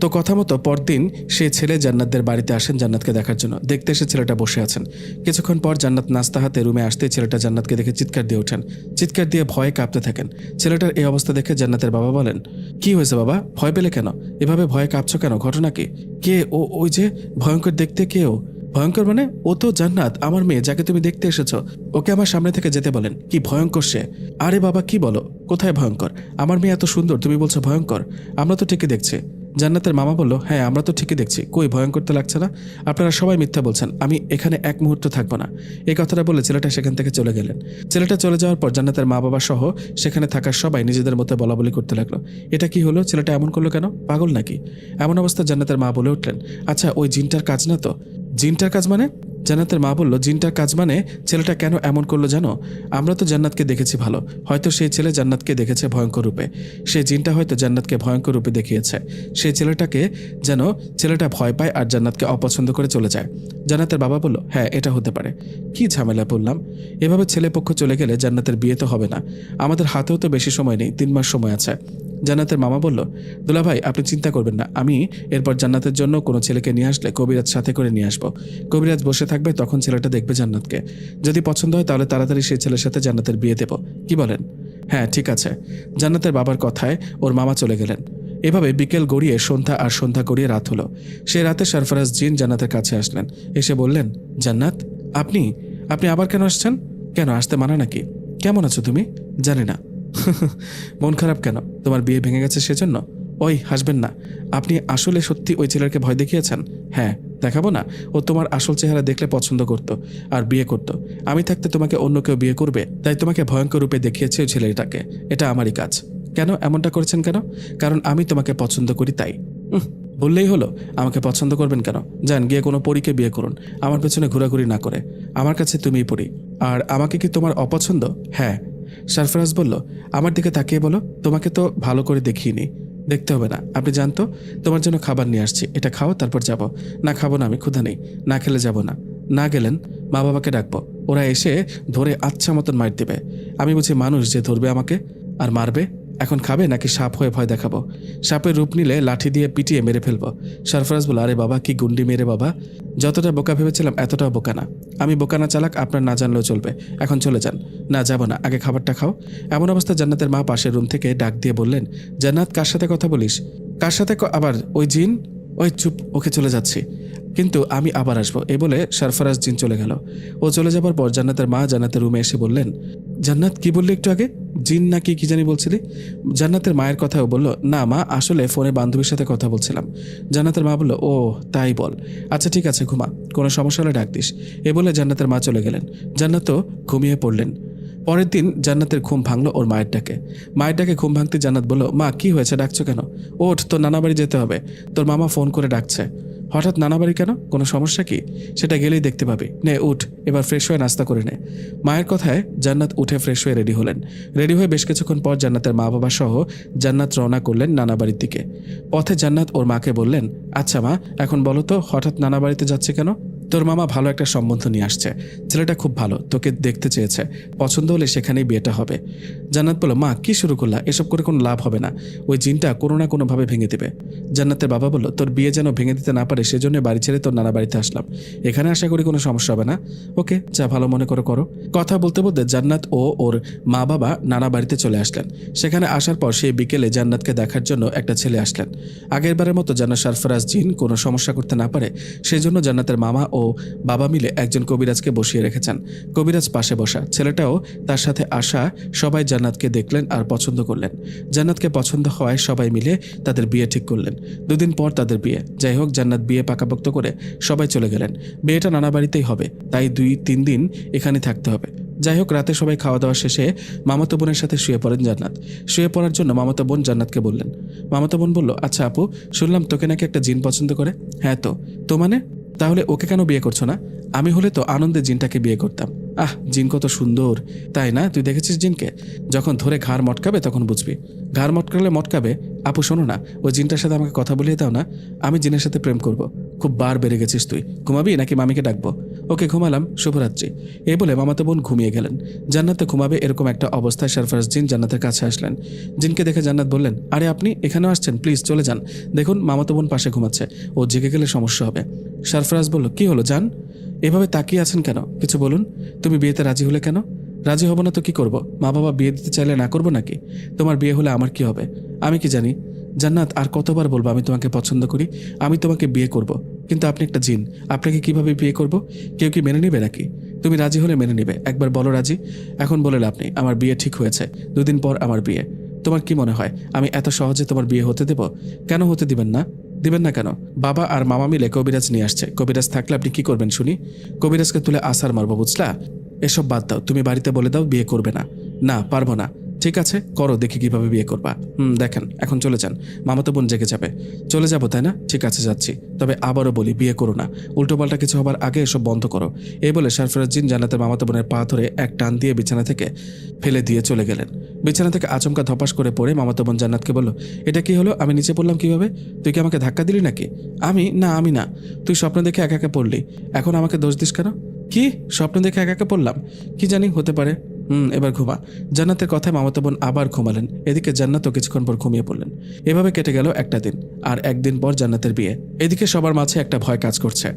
[SPEAKER 1] তো কথা মতো পরদিন সেই ছেলে জান্নাতদের বাড়িতে আসেন জান্নাতকে দেখার জন্য। দেখতে এসে ছেলেটা বসে আছেন। কিছুক্ষণ পর জান্নাত নাস্তা হাতে রুমে আসতেই ছেলেটা জান্নাতকে দেখে চিৎকার দিয়ে ওঠেন। চিৎকার দিয়ে ভয়ে কাঁপতে থাকেন। ছেলেটার এই অবস্থা দেখে জান্নাতের বাবা বলেন, কি হয়েছে বাবা, ভয় পেলে কেন? এভাবে ভয়ে কাঁপছো কেন? ঘটনা কি? কে ও? ওই যে ভয়ঙ্কর দেখতে, কে ও? ভয়ঙ্কর মানে? ও তো জান্নাত, আমার মেয়ে, যাকে তুমি দেখতে এসেছো। ওকে আমার সামনে থেকে যেতে বলেন। কি ভয়ঙ্কর সে? আরে বাবা, কি বলো? কোথায় ভয়ঙ্কর? আমার মেয়ে এত সুন্দর, তুমি বলছো ভয়ঙ্কর? আমরা তো ঠিকই দেখছি। জান্নাতের মামা বলল, হ্যাঁ আমরা তো ঠিকই দেখছি, কই ভয়ঙ্কর তো লাগছে না। আপনারা সবাই মিথ্যা বলছেন, আমি এখানে এক মুহূর্ত থাকবো না। এই কথাটা বলে ছেলেটা সেখান থেকে চলে গেলেন। ছেলেটা চলে যাওয়ার পর জান্নাতের মা বাবা সহ সেখানে থাকার সবাই নিজেদের মতো বলাবলি করতে লাগলো। এটা কি হলো? ছেলেটা এমন করলো কেন? পাগল নাকি? এমন অবস্থা জান্নাতের মা বলে উঠলেন, আচ্ছা ওই জিনটার কাজ না তো? জিনটার কাজ মানে? জান্নাতের মা বলল, জিনটার কাজ মানে ছেলেটা কেন এমন করলো জানো? আমরা তো জান্নাতকে দেখেছি ভালো, হয়তো সেই ছেলে জান্নাতকে দেখেছে ভয়ঙ্কর রূপে। সেই জিনটা হয়তো জান্নাতকে ভয়ঙ্কর রূপে দেখিয়েছে। সেই ছেলেটাকে যেন ছেলেটা ভয় পায় আর জান্নাতকে অপছন্দ করে চলে যায়। জান্নাতের বাবা বলল, হ্যাঁ এটা হতে পারে। কি ঝামেলা বললাম। এভাবে ছেলে পক্ষ চলে গেলে জান্নাতের বিয়ে তো হবে না। আমাদের হাতেও তো বেশি সময় নেই, 3 মাস সময় আছে। জান্নাতের মামা বলল, দুলাভাই আপনি চিন্তা করবেন না, আমি এরপর জান্নাতের জন্য কোনো ছেলেকে নিয়ে আসলে কবিরাজ সাথে করে নিয়ে আসবো। কবিরাজ বসে থাকবে, তখন ছেলেটা দেখবে জান্নাতকে। যদি পছন্দ হয় তাহলে তাড়াতাড়ি সেই ছেলের সাথে জান্নাতের বিয়ে দেব। কি বলেন? হ্যাঁ ঠিক আছে। জান্নাতের বাবার কথায় ওর মামা চলে গেলেন। এভাবে বিকেল গড়িয়ে সন্ধ্যা, আর সন্ধ্যা গড়িয়ে রাত হলো। সেই রাতে সরফরাজ জিন জান্নাতের কাছে আসলেন। এসে বললেন, জান্নাত আপনি আপনি আবার কেন আসছেন? কেন, আসতে মানা নাকি? কেমন আছো তুমি? জানি না। মন খারাপ কেন? তোমার বিয়ে ভেঙে গেছে সেজন্য? ওই হাসবেন না। আপনি আসলে সত্যি ওই ছেলেকে ভয় দেখিয়েছেন? হ্যাঁ, দেখাবো না? ও তোমার আসল চেহারা দেখলে পছন্দ করতো আর বিয়ে করতো। আমি থাকতে তোমাকে অন্য কেউ বিয়ে করবে, তাই তোমাকে ভয়ঙ্কর রূপে দেখিয়েছে ওই ছেলেটাকে। এটা আমারই কাজ। কেন এমনটা করেছেন কেন? কারণ আমি তোমাকে পছন্দ করি তাই। বললেই হলো, আমাকে পছন্দ করবেন কেন? যান গিয়ে কোনো পরীকে বিয়ে করুন, আমার পেছনে ঘোরাঘুরি না করে। আমার কাছে তুমিই পড়ি। আর আমাকে কি তোমার অপছন্দ? হ্যাঁ। সরফরাজ বলল, আমার দিকে তাকিয়ে বলো, তোমাকে তো ভালো করে দেখিনি। দেখতে হবে না, আপনি জানতো। তোমার জন্য খাবার নিয়ে আসছি, এটা খাও তারপর যাব। না খাবো না, আমি ক্ষুধা নেই। না খেলে যাব না। না গেলেন মা বাবাকে ডাকবো, ওরা এসে ধরে আচ্ছা মতন মার দেবে। আমি বুঝি মানুষ যে ধরবে আমাকে আর মারবে? এখন খাবে নাকি সাপ হয়ে ভয় দেখাবো? সাপের রূপ নিলে লাঠি দিয়ে পিটিয়ে মেরে ফেলবো। সরফরাজ বলল, আরে বাবা কি গুন্ডি মেরে বাবা, যতটা বোকা ভেবেছিলাম এতটাও বোকা না। আমি বোকা না চালাক, আপনার না জানলেও চলবে। এখন চলে যান। না যাব না, আগে খাবারটা খাও। এমন অবস্থা জান্নাতের মা পাশের রুম থেকে ডাক দিয়ে বললেন, জান্নাত কার সাথে কথা বলিস? কার সাথে আবার? ওই জিন। ওই চুপ, ওকে চলে যাচ্ছি, কিন্তু আমি আবার আসবো। এই বলে সরফরাজ জিন চলে গেল। ও চলে যাবার পর জান্নাতের মা জান্নাতের রুমে এসে বললেন, জান্নাত কি বললি একটু আগে? জিন নাকি কি জানি বলছিলি? জান্নাতের মায়ের কথাও বলল, না মা, আসলে ফোনে বান্ধবীর সাথে কথা বলছিলাম। জান্নাতের মা বলল, ও তাই বল। আচ্ছা ঠিক আছে, ঘুমা, কোনো সমস্যা হলে ডাক দিস। এ বলে জান্নাতের মা চলে গেলেন। জান্নাতও ঘুমিয়ে পড়লেন। পরের দিন জান্নাতের ঘুম ভাঙলো ওর মায়ের ডাকে। মায়ের ডাকে ঘুম ভাঙতে জান্নাত বলল, মা কি হয়েছে, ডাকছো কেন? ওঠ, তোর নানা বাড়ি যেতে হবে, তোর মামা ফোন করে ডাকছে। হঠাৎ নানা বাড়ি কেন? কোনো সমস্যা কি? সেটা গেলেই দেখতে পাবি। নে উঠ, এবার ফ্রেশ হয়ে নাস্তা করে নে। মায়ের কথায় জান্নাত উঠে ফ্রেশ হয়ে রেডি হলেন। রেডি হয়ে বেশ কিছুক্ষণ পর জান্নাতের মা বাবা সহ জান্নাত রওনা করলেন নানা বাড়ির দিকে। পথে জান্নাত ওর মাকে বললেন, আচ্ছা মা, এখন বলো তো হঠাৎ নানা বাড়িতে যাচ্ছে কেন? তোর মামা ভালো একটা সম্বন্ধ নিয়ে আসছে, ছেলেটা খুব ভালো, তোকে দেখতে চেয়েছে, পছন্দ হলে সেখানেই বিয়েটা হবে। জান্নাত বলল, মা কি শুরু করলা, এসব করে কোনো লাভ হবে না, ওই জিনটা কোনো না কোনোভাবে ভেঙে দেবে। জান্নাতের বাবা বলল, তোর বিয়ে যেন ভেঙে দিতে না পারে সেজন্য বাড়ি ছেড়ে তোর নানা বাড়িতে আসলাম, এখানে আশা করি কোনো সমস্যা হবে না। ওকে, যা ভালো মনে করো করো। কথা বলতে বলতে জান্নাত ও ওর মা বাবা নানা বাড়িতে চলে আসলেন। সেখানে আসার পর সেই বিকেলে জান্নাতকে দেখার জন্য একটা ছেলে আসলেন। আগেরবারের মতো যেন সরফরাজ জিন কোনো সমস্যা করতে না পারে সেই জন্য জান্নাতের মামা ও বাবা মিলে একজন কবিরাজকে বসিয়ে রেখেছেন। কবিরাজ পাশে বসা, ছেলেটাও তার সাথে আসা। সবাই জান্নাতকে দেখলেন আর পছন্দ করলেন। জান্নাতকে পছন্দ হওয়ায় সবাই মিলে তাদের বিয়ে ঠিক করলেন। দুদিন পর তাদের বিয়ে। যাই হোক, জান্নাত বিয়ে পাকাপোক্ত করে সবাই চলে গেলেন। বিয়েটা নানা বাড়িতেই হবে, তাই 2-3 দিন এখানে থাকতে হবে। যাই হোক, রাতে সবাই খাওয়া দাওয়া শেষে মামাতো বোনের সাথে শুয়ে পড়েন জান্নাত। শুয়ে পড়ার জন্য মামাতো বোন জান্নাতকে বললেন। মামাতো বোন বলল, আচ্ছা আপু, শুনলাম তোকে নাকি একটা জিন পছন্দ করে। হ্যাঁ তো মানে, তাহলে ওকে কেন বিয়ে করছো না? আমি হলে তো আনন্দে জিনটাকে বিয়ে করতাম। আহ, জিন কত সুন্দর, তাই না? তুই দেখেছিস জিনকে? যখন ধরে ঘাড় মটকাবে তখন বুঝবি। ঘাড় মটকালে মটকাবে। আপু শোনো না, ওই জিনটার সাথে আমাকে কথা বলিয়ে দাও না, আমি জিনের সাথে প্রেম করব। খুব বার বেড়ে গেছিস তুই। ঘুমাবি নাকি মামিকে ডাকবো? ওকে, ঘুমালাম, শুভরাত্রি। এই বলে মামাতো বোন ঘুমিয়ে গেলেন। জান্নাতে ঘুমাবে এরকম একটা অবস্থায় সরফরাজ জিন জান্নাতের কাছে আসলেন। জিনকে দেখে জান্নাত বললেন, আরে আপনি এখানেও আসছেন, প্লিজ চলে যান। দেখুন মামাতো বোন পাশে ঘুমাচ্ছে, ও জেগে গেলে সমস্যা হবে। সরফরাজ বলল, কি হলো জান, এভাবে তাকিয়ে আছেন কেন? কিছু বলুন। তুমি বিয়েতে রাজি হলে কেন? রাজি হব না তো কি করব? মা বাবা বিয়ে দিতে চাইলে না করবো নাকি? তোমার বিয়ে হলে আমার কি হবে? আমি কি জানি। জান্নাত, আর কতবার বলবো আমি তোমাকে পছন্দ করি, আমি তোমাকে বিয়ে করব, কিন্তু আপনি একটা জিন, আপনাকে কিভাবে বিয়ে করব? কেউ কি মেনে নেবে নাকি? তুমি রাজি হলে মেনে নেবে, একবার বলো রাজি। এখন বলে লাভ নেই, আমার বিয়ে ঠিক হয়েছে, 2 দিন পর আমার বিয়ে। তোমার কি মনে হয় আমি এত সহজে তোমার বিয়ে হতে দেব? কেন হতে দিবেন না? দিবেন না কেন? বাবা আর মামা মিলে কবিরাজ নিয়ে আসছে, কবিরাজ থাকলে আপনি কি করবেন শুনি? কবিরাজকে তুলে আসার মারবো, বুঝলা? এসব বাদ দাও, তুমি বাড়িতে বলে দাও বিয়ে করবে না। না, পারবো না। ঠিক আছে, করো, দেখি কিভাবে বিয়ে করবা। দেখেন, এখন চলে যান, মামাতো বোন জেগে যাবে। চলে যাবো তাই না? ঠিক আছে, যাচ্ছি। তবে আবারও বলি, বিয়ে করো না, উল্টোপাল্টা কিছু হবার আগে এসব বন্ধ করো। এই বলে সরফরাজ জিন জান্নাতের মামাতো বোনের পা ধরে এক টান দিয়ে বিছানা থেকে ফেলে দিয়ে চলে গেলেন। বিছানা থেকে আচমকা ধপাস করে পড়ে মামাতো বোন জান্নাতকে বলল, এটা কি হলো? আমি নিচে পড়লাম কিভাবে? তুই কি আমাকে ধাক্কা দিলি নাকি? আমি না। তুই স্বপ্ন দেখে একা একা পড়লি, এখন আমাকে দোষ দিস কেন? কি স্বপ্ন দেখে একা একা পড়লাম? কি জানি, হতে পারে। এবার ঘুমা। জান্নাতের কথায় মামাতো বোন আবার ঘুমালেন। এদিকে জান্নাতও কিছুক্ষণ পর ঘুমিয়ে পড়লেন। এভাবে কেটে গেল একটা দিন, আর একদিন পর জান্নাতের বিয়ে। এদিকে সবার মাঝে একটা ভয় কাজ করছে,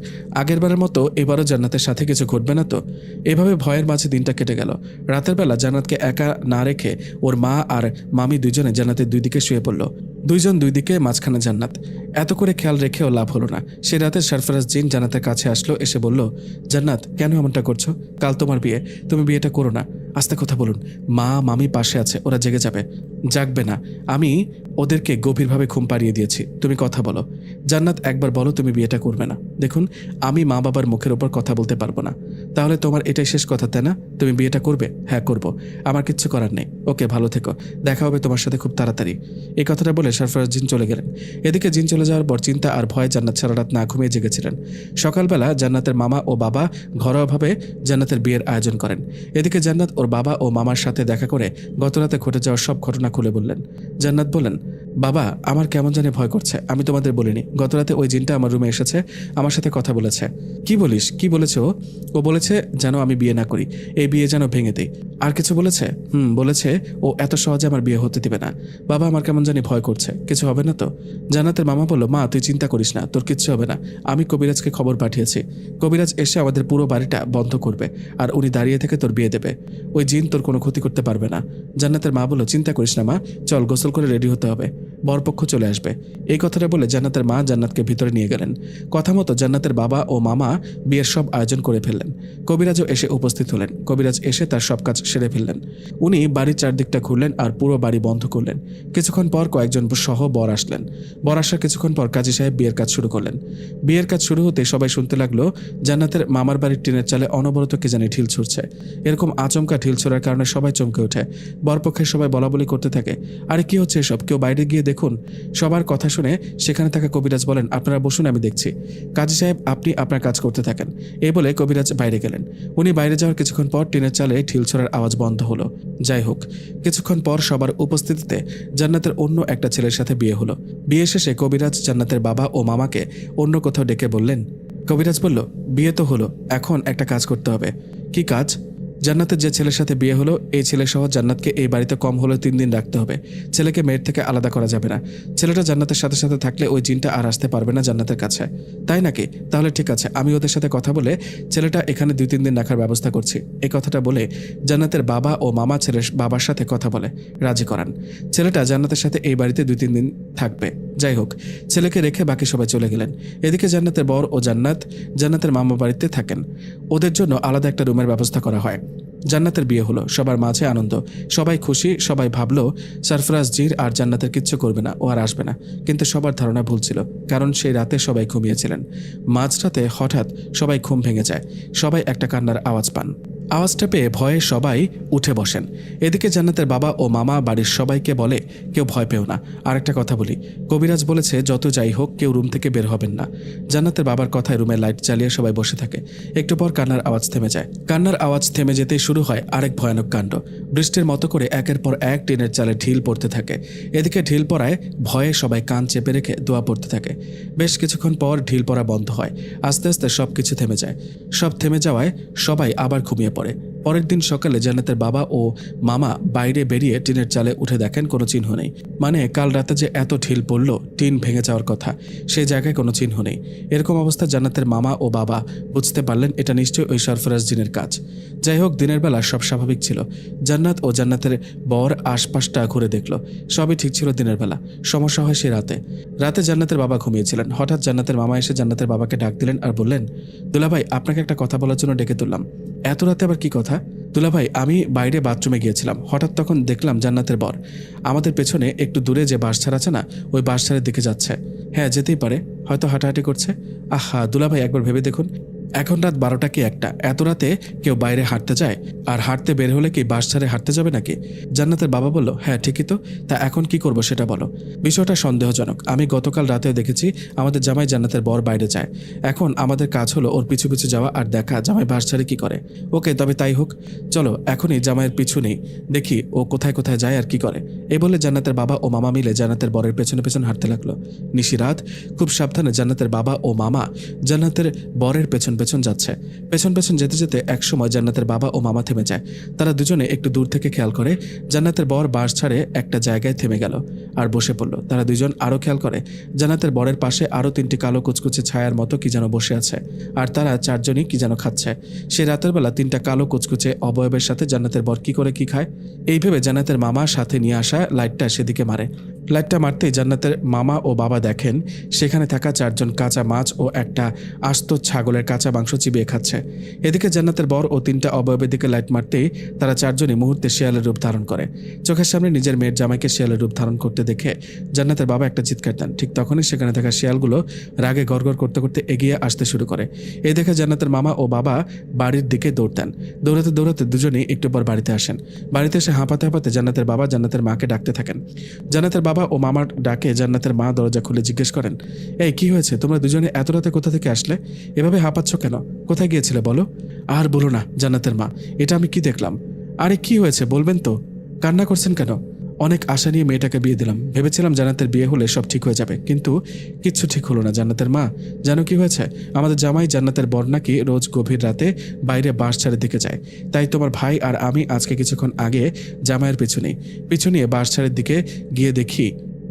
[SPEAKER 1] আগেরবারের মতো এবারও জান্নাতের সাথে কিছু ঘটবে না তো? এভাবে ভয়ের মাঝে দিনটা কেটে গেল। রাতের বেলা জান্নাতকে একা না রেখে ওর মা আর মামি দুজনে জান্নাতের 2 দিকে শুয়ে পড়ল। দুইজন 2 দিকে, মাঝখানে জান্নাত। এত করে খেয়াল রেখেও লাভ হলো না। সে রাতে সরফরাজ জিন জান্নাতের কাছে আসলো, এসে বলল, জান্নাত কেন এমনটা করছো? কাল তোমার বিয়ে, তুমি বিয়েটা করো না। আস্তে কথা বলুন, মা মামি পাশে আছে, ওরা জেগে যাবে। জাগবে না, আমি ওদেরকে গভীরভাবে ঘুম পাড়িয়ে দিয়েছি, তুমি কথা বলো। জান্নাত, একবার বলো তুমি বিয়েটা করবে না। দেখুন, আমি মা বাবার মুখের ওপর কথা বলতে পারবো না। তাহলে তোমার এটাই শেষ কথা তাই না? তুমি বিয়েটা করবে? হ্যাঁ করব, আমার কিচ্ছু করার নেই। ওকে, ভালো থেকো, দেখা হবে তোমার সাথে খুব তাড়াতাড়ি। এই কথাটা বলে সরফরাজ জিন চলে গেলেন। এদিকে জিন চলে যাওয়ার পর চিন্তা আর ভয়ে জান্নাত সারা রাত না ঘুমিয়ে জেগেছিলেন। সকালবেলা জান্নাতের মামা ও বাবা ঘরোয়াভাবে জান্নাতের বিয়ের আয়োজন করেন। এদিকে জান্নাত ওর বাবা ও মামার সাথে দেখা করে গতরাতে ঘটে যাওয়ার সব ঘটনা খুলে বললেন। জান্নাত বলেন, বাবা আমার কেমন জানি ভয় করছে, আমি তোমাদের বলিনি, গতরাতে ওই জিনটা আমার রুমে এসেছে, আমার সাথে কথা বলেছে। কি বলিস? কি বলেছে ও? বলেছে যেন আমি বিয়ে না করি, এই বিয়ে যেন ভেঙে দিই। আর কিছু বলেছে? বলেছে ও এত সহজে আমার বিয়ে হতে দিবে না। বাবা আমার কেমন জানি ভয় করছে, কিছু হবে না তো? জান্নাতের মামা বলল, মা তুই চিন্তা করিস না, তোর কিচ্ছু হবে না। আমি কবিরাজকে খবর পাঠিয়েছি, কবিরাজ এসে আমাদের পুরো বাড়িটা বন্ধ করবে, আর উনি দাঁড়িয়ে থেকে তোর বিয়ে দেবে। ওই জিন তোর কোনো ক্ষতি করতে পারবে না। জান্নাতের মা বলল, চিন্তা করিস না মা, চল গোসল করে রেডি হতে হবে, বরপক্ষ চলে আসবে। এই কথাটা বলে জান্নাতের মা জান্নাতকে ভিতরে নিয়ে গেলেন। কথা মতো জান্নাতের বাবা ও মামা বিয়ের সব আয়োজন করে ফেললেন। কবিরাজও এসে উপস্থিত হলেন। কবিরাজ এসে তার সব কাজ সেরে ফেললেন। উনি বাড়ির চারদিকটা ঘুরলেন আর পুরো বাড়ি বন্ধ করলেন। কিছুক্ষণ পর কয়েকজন সহ বর আসলেন। বর আসার কিছুক্ষণ পর কাজী সাহেব বিয়ের কাজ শুরু করলেন। বিয়ের কাজ শুরু হতে সবাই শুনতে লাগলো জান্নাতের মামার বাড়ির টিনের চালে অনবরত কে জানি ঢিল ছুড়ছে। এরকম আচমকা ঢিল ছোড়ার কারণে সবাই চমকে ওঠে। বরপক্ষের সবাই বলাবলি করতে থাকে, আরে কি হচ্ছে এসব, কেউ বাইরে গিয়ে দেখুন। সবার কথা শুনে সেখানে থাকা কবিরাজ বলেন, আপনারা বসুন, আমি দেখছি। কাজী সাহেব আপনি আপনার কাজ করতে থাকেন। এই বলে কবিরাজ বাইরে গেলেন। উনি বাইরে যাওয়ার কিছুক্ষণ পর টিনের চালে ঢিল ছোড়ার আওয়াজ বন্ধ হলো। যাই হোক, কিছুক্ষণ পর সবার উপস্থিতিতে জান্নাতের অন্য একটা ছেলের সাথে বিয়ে হলো। বিয়ে শেষে কবিরাজ জান্নাতের বাবা ও মামাকে অন্য কোথাও ডেকে বললেন, কবিরাজ বলল, বিয়ে তো হলো, এখন একটা কাজ করতে হবে। কি কাজ? জান্নাতের যে ছেলের সাথে বিয়ে হলো এই ছেলে সহ জান্নাতকে এই বাড়িতে কম হলেও 3 দিন রাখতে হবে। ছেলেকে মেয়ের থেকে আলাদা করা যাবে না। ছেলেটা জান্নাতের সাথে সাথে থাকলে ওই জিনটা আর আসতে পারবে না জান্নাতের কাছে। তাই নাকি? তাহলে ঠিক আছে, আমি ওদের সাথে কথা বলে ছেলেটা এখানে 2-3 দিন রাখার ব্যবস্থা করছি। এই কথাটা বলে জান্নাতের বাবা ও মামা ছেলের বাবার সাথে কথা বলে রাজি করান। ছেলেটা জান্নাতের সাথে এই বাড়িতে 2-3 দিন থাকবে। যাই হোক, ছেলেকে রেখে বাকি সবাই চলে গেলেন। এদিকে জান্নাতের বর ও জান্নাতের মামা বাড়িতে থাকেন। ওদের জন্য আলাদা একটা রুমের ব্যবস্থা করা হয়। জান্নাতের বিয়ে হলো, সবার মাঝে আনন্দ, সবাই খুশি। সবাই ভাবলো সরফরাজ জির আর জান্নাতের কিচ্ছু করবে না, ও আর আসবে না। কিন্তু সবার ধারণা ভুল ছিল, কারণ সেই রাতে সবাই ঘুমিয়েছিলেন। মাঝরাতে হঠাৎ সবাই ঘুম ভেঙে যায়। সবাই একটা কান্নার আওয়াজ পান। আওয়াজটা পেয়ে ভয়ে সবাই উঠে বসেন। এদিকে জান্নাতের বাবা ও মামা বাড়ির সবাইকে বলে, কেউ ভয় পেও না। আর একটা কথা বলি, কবিরাজ বলেছে যত যাই হোক কেউ রুম থেকে বের হবেন না। জান্নাতের বাবার কথায় রুমে লাইট জ্বালিয়ে সবাই বসে থাকে। একটু পর কান্নার আওয়াজ থেমে যায়। কান্নার আওয়াজ থেমে যেতেই শুরু হয় আরেক ভয়ানক কাণ্ড। বৃষ্টির মতো করে একের পর এক টিনের চালে ঢিল পড়তে থাকে। এদিকে ঢিল পড়ায় ভয়ে সবাই কান চেপে রেখে দোয়া পড়তে থাকে। বেশ কিছুক্ষণ পর ঢিল পড়া বন্ধ হয়। আস্তে আস্তে সবকিছু থেমে যায়। সব থেমে যাওয়ায় সবাই আবার ঘুমিয়ে পড়ে। পরের দিন সকালে জান্নাতের বাবা ও মামা বাইরে বেরিয়ে টিনের চালে উঠে দেখেন কোনো চিহ্ন নেই। মানে কাল রাতে যে এত ঢিল পড়ল, টিন ভেঙে যাওয়ার কথা, সেই জায়গায় কোনো চিহ্ন নেই। এরকম অবস্থা জান্নাতের মামা ও বাবা বুঝতে পারলেন এটা নিশ্চয়ই ওই সরফরাজ জিনের কাজ। যাই হোক, দিনের বেলা সব স্বাভাবিক ছিল। জান্নাত ও জান্নাতের বর আশপাশটা ঘুরে দেখলো, সবই ঠিক ছিল দিনের বেলা। সমস্যা হয় সে রাতে। রাতে জান্নাতের বাবা ঘুমিয়েছিলেন। হঠাৎ জান্নাতের মামা এসে জান্নাতের বাবাকে ডাক দিলেন আর বললেন, দুলাভাই, আপনাকে একটা কথা বলার জন্য ডেকে তুললাম। এত রাতে আবার কি কথা? দুলাভাই, আমি বাইরে বাথরুমে গিয়েছিলাম, হঠাৎ তখন দেখলাম জান্নাতের বর আমাদের পেছনে একটু দূরে যে বাঁশঝাড় আছে না, ওই বাঁশঝাড়ের দিকে যাচ্ছে। হ্যাঁ, যেতেই পারে, হয়তো হাঁটাহাঁটি করছে। আহা দুলাভাই, একবার ভেবে দেখুন, এখন রাত 12টা কি 1টা, এত রাতে কেউ বাইরে হাঁটতে যায়? আর হাঁটতে বের হলে কি বাঁশঝাড়ে হাঁটতে যাবে নাকি? জান্নাতের বাবা বলল, হ্যাঁ ঠিকই তো, তা এখন কি করব সেটা বলো। বিষয়টা সন্দেহজনক। আমি গতকাল রাতেও দেখেছি আমাদের জামাই জান্নাতের বর বাইরে যায়। এখন আমাদের কাজ হলো ওর পিছু পিছু যাওয়া আর দেখা জামাই বাঁশঝাড়ে কি করে। ওকে, তবে তাই হোক, চলো এখনই জামাইয়ের পিছু নেই, দেখি ও কোথায় কোথায় যায় আর কি করে। এই বলে জান্নাতের বাবা ও মামা মিলে জান্নাতের বরের পেছনে পেছন হাঁটতে লাগলো। নিশিরাত খুব সাবধানে জান্নাতের বাবা ও মামা জান্নাতের বরের পেছন পেছন যাচ্ছে। পেছন পেছন যেতে যেতে একসময় জান্নাতের বাবা ও মামা থেমে যায়। তারা দুজনে একটু দূর থেকে খেয়াল করে জান্নাতের বর বাঁশ ছাড়ে একটা জায়গায় থেমে গেল আর বসে পড়ল। তারা দুজন আরও খেয়াল করে জান্নাতের বরের পাশে আরও 3টি কালো কুচকুচে ছায়ার মতো কি যেন বসে আছে, আর তারা 4জনই কি যেন খাচ্ছে। সে রাতের বেলা 3টা কালো কুচকুচে অবয়বের সাথে জান্নাতের বর কি করে কি খায়, এই ভেবে জান্নাতের মামা সাথে নিয়ে আসা লাইটটা সেদিকে মারে। লাইটটা মারতেই জান্নাতের মামা ও বাবা দেখেন সেখানে থাকা 4জন কাঁচা মাছ ও একটা আস্ত ছাগলের কাঁচা মাংস চিবিয়ে খাচ্ছে। এদিকে জান্নাতের বর ও 3টা অবয়বের দিকে লাইট মারতেই তারা 4জনই মুহূর্তে শিয়ালের রূপ ধারণ করে। চোখের সামনে নিজের মেয়ের জামাইকে শিয়ালের রূপ ধারণ করতে দেখে জান্নাতের বাবা একটা চিৎকার দেন। ঠিক তখনই সেখানে থাকা শিয়ালগুলো রাগে গড়গড় করতে করতে এগিয়ে আসতে শুরু করে। এই দেখে জান্নাতের মামা ও বাবা বাড়ির দিকে দৌড় দেন। দৌড়াতে দৌড়াতে দুজনেই একটু পর বাড়িতে আসেন। বাড়িতে এসে হাঁপাতে হাঁপাতে জান্নাতের বাবা জান্নাতের মাকে ডাকতে থাকেন। জান্নাতের বাবা ও মামার ডাকে জান্নাতের মা দরজা খুলে জিজ্ঞেস করেন, এই কি হয়েছে, তোমরা দুজনে এত রাতে কোথা থেকে আসলে? এভাবে হাঁপাচ্ছ কেন? কোথায় গিয়েছিলে বলো? আর বলো না জান্নাতের মা, এটা আমি কি দেখলাম। আরে কি হয়েছে বলবেন তো? কান্না করছেন কেন? অনেক আশা নিয়ে মেয়েটাকে বিয়ে দিলাম, ভেবেছিলাম জান্নাতের বিয়ে হলে সব ঠিক হয়ে যাবে, কিন্তু কিচ্ছু ঠিক হলো না জান্নাতের মা। জানো কি হয়েছে? আমাদের জামাই জান্নাতের বর নাকি রোজ গভীর রাতে বাইরে বাঁশঝাড়ের দিকে যায়। তাই তোমার ভাই আর আমি আজকে কিছুক্ষণ আগে জামাইয়ের পিছু নিয়ে বাঁশঝাড়ের দিকে গিয়ে দেখি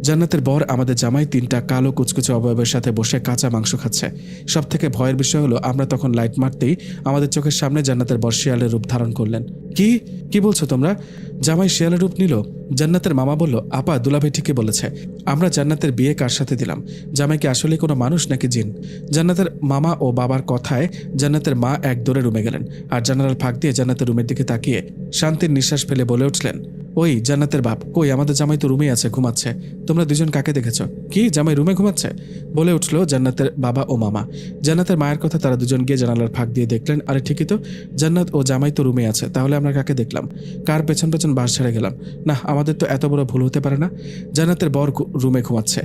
[SPEAKER 1] জান্নাতের বর আমাদের জামাই 3টা কালো কুচকুচে অবয়বের সাথে বসে কাঁচা মাংস খাচ্ছে। সব থেকে ভয়ের বিষয় হলো আমরা তখন লাইট মারতেই আমাদের চোখের সামনে জান্নাতের বর শিয়ালের রূপ ধারণ করলেন। কি বলছো তোমরা? জামাই শিয়ালের রূপ নিল? জান্নাতের মামা বলল, আপা দুলাভাই ঠিকই বলেছে, আমরা জান্নাতের বিয়ে কার সাথে দিলাম? জামাইকে আসলে কোনো মানুষ নাকি জিন? জান্নাতের মামা ও বাবার কথায় জান্নাতের মা এক দৌড়ে রুমে গেলেন আর জানালার ফাঁক দিয়ে জান্নাতের রুমের দিকে তাকিয়ে শান্তির নিঃশ্বাস ফেলে বলে উঠলেন, ওই জান্নাতের বাপ, কই আমাদের জামাই তো রুমেই আছে, ঘুমাচ্ছে। তোমরা দুজন কাকে দেখেছো? কি জামাই রুমে ঘুমাচ্ছে? বলে উঠলো জান্নাতের বাবা ও মামা। জান্নাতের মায়ের কথা তারা দুজন গিয়ে জানালার ফাঁক দিয়ে দেখলেন, আরে ঠিকই তো, জান্নাত ও জামাই তো রুমে আছে, তাহলে আমরা কাকে দেখলাম? কার পেছন পেছন বাস ছেড়ে গেলাম? না, আমাদের তো এত বড় ভুল হতে পারে না। জান্নাতের বর রুমে ঘুমাচ্ছে।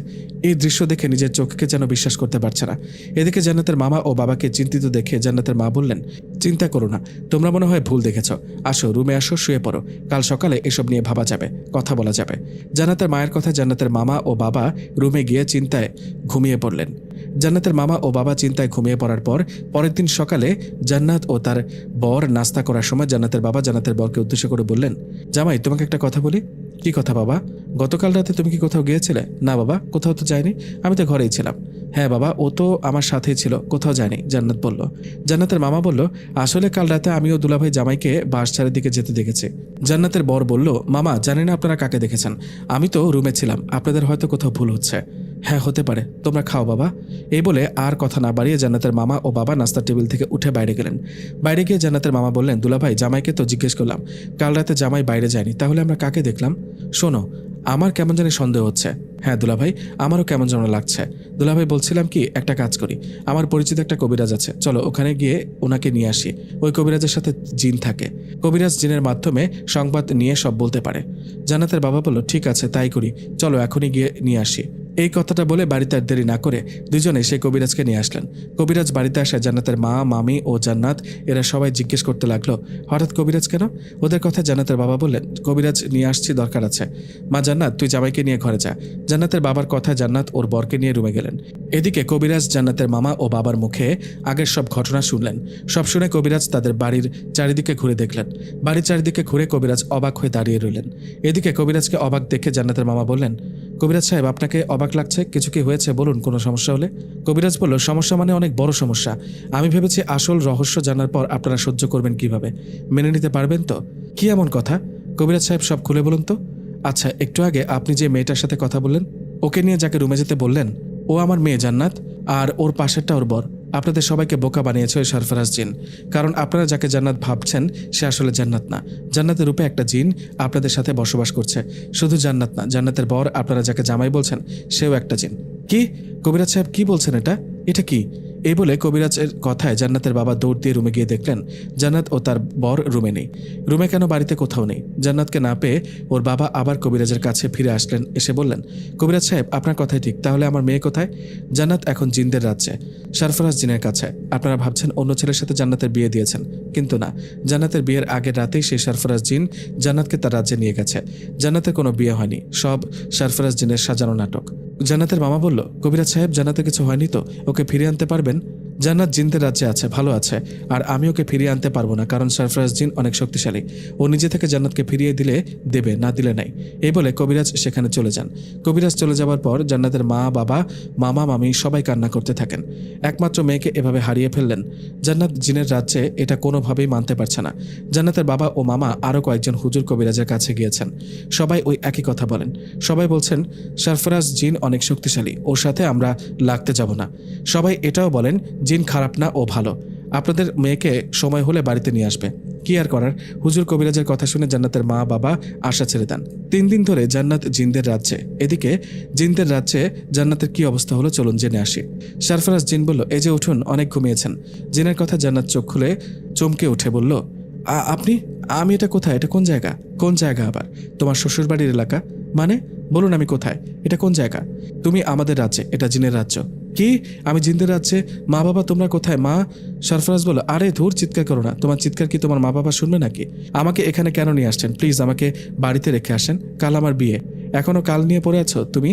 [SPEAKER 1] এই দৃশ্য দেখে নিজের চোখকে যেন বিশ্বাস করতে পারছে না। এদিকে জান্নাতের মামা ও বাবাকে চিন্তিত দেখে জান্নাতের মা বললেন, চিন্তা করো না, তোমরা মনে হয় ভুল দেখেছ। আসো রুমে আসো, শুয়ে পড়ো, কাল সকালে এসব নিয়ে ভাবা যাবে, কথা বলা যাবে। জান্নাতের মায়ের কথা জান্নাতের মামা ও বাবা রুমে গিয়ে চিন্তায় ঘুমিয়ে পড়লেন। জান্নাতের মামা ও বাবা চিন্তায় ঘুমিয়ে পড়ার পর পরের দিন সকালে জান্নাত ও তার বর নাস্তা করার সময় জান্নাতের বাবা জান্নাতের বরকে উদ্দেশ্য করে বললেন, জামাই তোমাকে একটা কথা বলি। কি কথা বাবা? গতকাল রাতে তুমি কি কোথাও গিয়েছিলে? না বাবা, কোথাও তো যাইনি, আমি তো ঘরেই ছিলাম। হ্যাঁ বাবা, ও তো আমার সাথেই ছিল, কোথাও যায়নি, জান্নাত বলল। জান্নাতের মামা বলল, আসলে কাল রাতে আমিও দুলাভাই জামাইকে বাঁশঝাড়ের দিকে যেতে দেখেছি। জান্নাতের বর বলল, মামা জানি না আপনারা কাকে দেখেছেন, আমি তো রুমে ছিলাম, আপনাদের হয়তো কোথাও ভুল হচ্ছে। হ্যাঁ হতে পারে, তোমরা খাও বাবা। এই বলে আর কথা না বাড়িয়ে জান্নাতের মামা ও বাবা নাস্তার টেবিল থেকে উঠে বাইরে গেলেন। বাইরে গিয়ে জান্নাতের মামা বললেন, দুলাভাই জামাইকে তো জিজ্ঞেস করলাম, কাল রাতে জামাই বাইরে যায়নি, তাহলে আমরা কাকে দেখলাম? শোনো, আমার কেমন জানি সন্দেহ হচ্ছে। হ্যাঁ দুলাভাই, আমারও কেমন যেন লাগছে। দুলাভাই বলছিলাম কি, একটা কাজ করি, আমার পরিচিত একটা কবিরাজ আছে, চলো ওখানে গিয়ে ওনাকে নিয়ে আসি। ওই কবিরাজের সাথে জিন থাকে, কবিরাজ জিনের মাধ্যমে সংবাদ নিয়ে সব বলতে পারে। জান্নাতের বাবা বলল, ঠিক আছে তাই করি, চলো এখনই গিয়ে নিয়ে আসি। এই কথাটা বলে বাড়িতে আর দেরি না করে দুজনে সেই কবিরাজকে নিয়ে আসলেন। কবিরাজ বাড়িতে আসে জান্নাতের মা, মামি ও জান্নাত এরা সবাই জিজ্ঞেস করতে লাগলো, হঠাৎ কবিরাজ কেন? ওদের কথা জান্নাতের বাবা বললেন, কবিরাজ নিয়ে আসছি, দরকার আছে। মা জান্নাত, তুই জামাইকে নিয়ে ঘরে যা। জান্নাতের বাবার কথা জান্নাত ওর বরকে নিয়ে রুমে গেলেন। এদিকে কবিরাজ জান্নাতের মামা ও বাবার মুখে আগের সব ঘটনা শুনলেন। সব শুনে কবিরাজ তাদের বাড়ির চারিদিকে ঘুরে দেখলেন। বাড়ির চারিদিকে ঘুরে কবিরাজ অবাক হয়ে দাঁড়িয়ে রইলেন। এদিকে কবিরাজকে অবাক দেখে জান্নাতের মামা বললেন, কবিরাজ সাহেব আপনাকে অবাক লাগছে, কিছু কি হয়েছে বলুন, কোনো সমস্যা হলে? কবিরাজ বলল, সমস্যা মানে অনেক বড় সমস্যা। আমি ভেবেছি আসল রহস্য জানার পর আপনারা সহ্য করবেন কিভাবে, মেনে নিতে পারবেন তো? কি এমন কথা? কবিরাজ সাহেব সব খুলে বলুন তো। আচ্ছা, একটু আগে আপনি যে মেয়েটার সাথে কথা বললেন, ওকে নিয়ে যাকে রুমে যেতে বললেন, ও আমার মেয়ে জান্নাত, আর ওর পাশেরটা ওর বর। আপনাদের সবাইকে বোকা বানিয়েছে ওই সরফরাজ জিন। কারণ আপনারা যাকে জান্নাত ভাবছেন সে আসলে জান্নাত না। জান্নাতের রূপে একটা জিন আপনাদের সাথে বসবাস করছে। শুধু জান্নাত না, জান্নাতের বর আপনারা যাকে জামাই বলছেন সেও একটা জিন। কি? কবিরাজ সাহেব কি বলছেন? এটা কি? এই বলে কবিরাজের কথায় জান্নাতের বাবা দৌড় দিয়ে রুমে গিয়ে দেখলেন জান্নাত ও তার বর রুমে নেই। রুমে কেন, বাড়িতে কোথাও নেই। জান্নাতকে না পেয়ে ওর বাবা আবার কবিরাজের কাছে ফিরে আসলেন। এসে বললেন, কবিরাজ সাহেব আপনার কথাই ঠিক, তাহলে আমার মেয়ে কোথায়? জান্নাত এখন জিনদের রাজ্যে, সরফরাজ জিনের কাছে। আপনারা ভাবছেন অন্য ছেলের সাথে জান্নাতের বিয়ে দিয়েছেন, কিন্তু না। জান্নাতের বিয়ের আগের রাতেই সেই সরফরাজ জিন জান্নাতকে তার রাজ্যে নিয়ে গেছে। জান্নাতের কোনো বিয়ে হয়নি, সব সরফরাজ জিনের সাজানো নাটক। জান্নাতের মামা বলল, কবিরাজ সাহেব জান্নাতের কিছু হয়নি তো? ওকে ফিরিয়ে আনতে পারবেন? জান্নাত জিনদের রাজ্যে আছে, ভালো আছে, আর আমি ওকে ফিরিয়ে আনতে পারবো না, কারণ সরফরাজ জিন অনেক শক্তিশালী। ও নিজে থেকে জান্নাতকে ফিরিয়ে দিলে দেবে, না দিলে নাই। এই বলে কবিরাজ সেখানে চলে যান। কবিরাজ চলে যাওয়ার পর জান্নাতের মা, বাবা, মামা, মামি সবাই কান্না করতে থাকেন। একমাত্র মেয়েকে এভাবে হারিয়ে ফেললেন। জান্নাত জিনের রাজ্যে এটা কোনোভাবেই মানতে পারছে না। জান্নাতের বাবা ও মামা আরও কয়েকজন হুজুর কবিরাজের কাছে গিয়েছেন। সবাই ওই একই কথা বলেন। সবাই বলছেন সরফরাজ জিন অনেক শক্তিশালী, ওর সাথে আমরা লাগতে যাব না। সবাই এটাও বলেন জিন খারাপ না, ও ভালো। আপনাদের মেয়েকে সময় হলে বাড়িতে নিয়ে আসবে। কি আর করার, হুজুর কবিরাজের কথা শুনে জান্নাতের মা, বাবা আশা ছেড়ে দেন। 3 দিন ধরে জান্নাত জিনদের রাজ্যে। এদিকে জিনদের রাজ্যে জান্নাতের কি অবস্থা হলো চলুন জেনে আসি। সরফরাজ জিন বলল, এই যে উঠুন, অনেক ঘুমিয়েছেন। জিনের কথা জান্নাত চোখ খুলে চমকে উঠে বলল, আপনি? আমি? এটা কোথায়? এটা কোন জায়গা? কোন জায়গা আবার? তোমার শ্বশুরবাড়ির এলাকা? মানে বলুন আমি কোথায়? এটা কোন জায়গা? তুমি আমাদের রাজ্যে, এটা জিনের রাজ্য। কি? আমি জিনদের রাজ্যে? মা বাবা তোমরা কোথায়? মা? সরফরাজ বলল, আরে ধুর, চিৎকার করো না। তোমার চিৎকার কি তোমার মা বাবা শুনবে নাকি? আমাকে এখানে কেন নিয়ে আসছেন? প্লিজ আমাকে বাড়িতে রেখে আসেন, কাল আমার বিয়ে। এখনো কাল নিয়ে পড়ে আছো তুমি?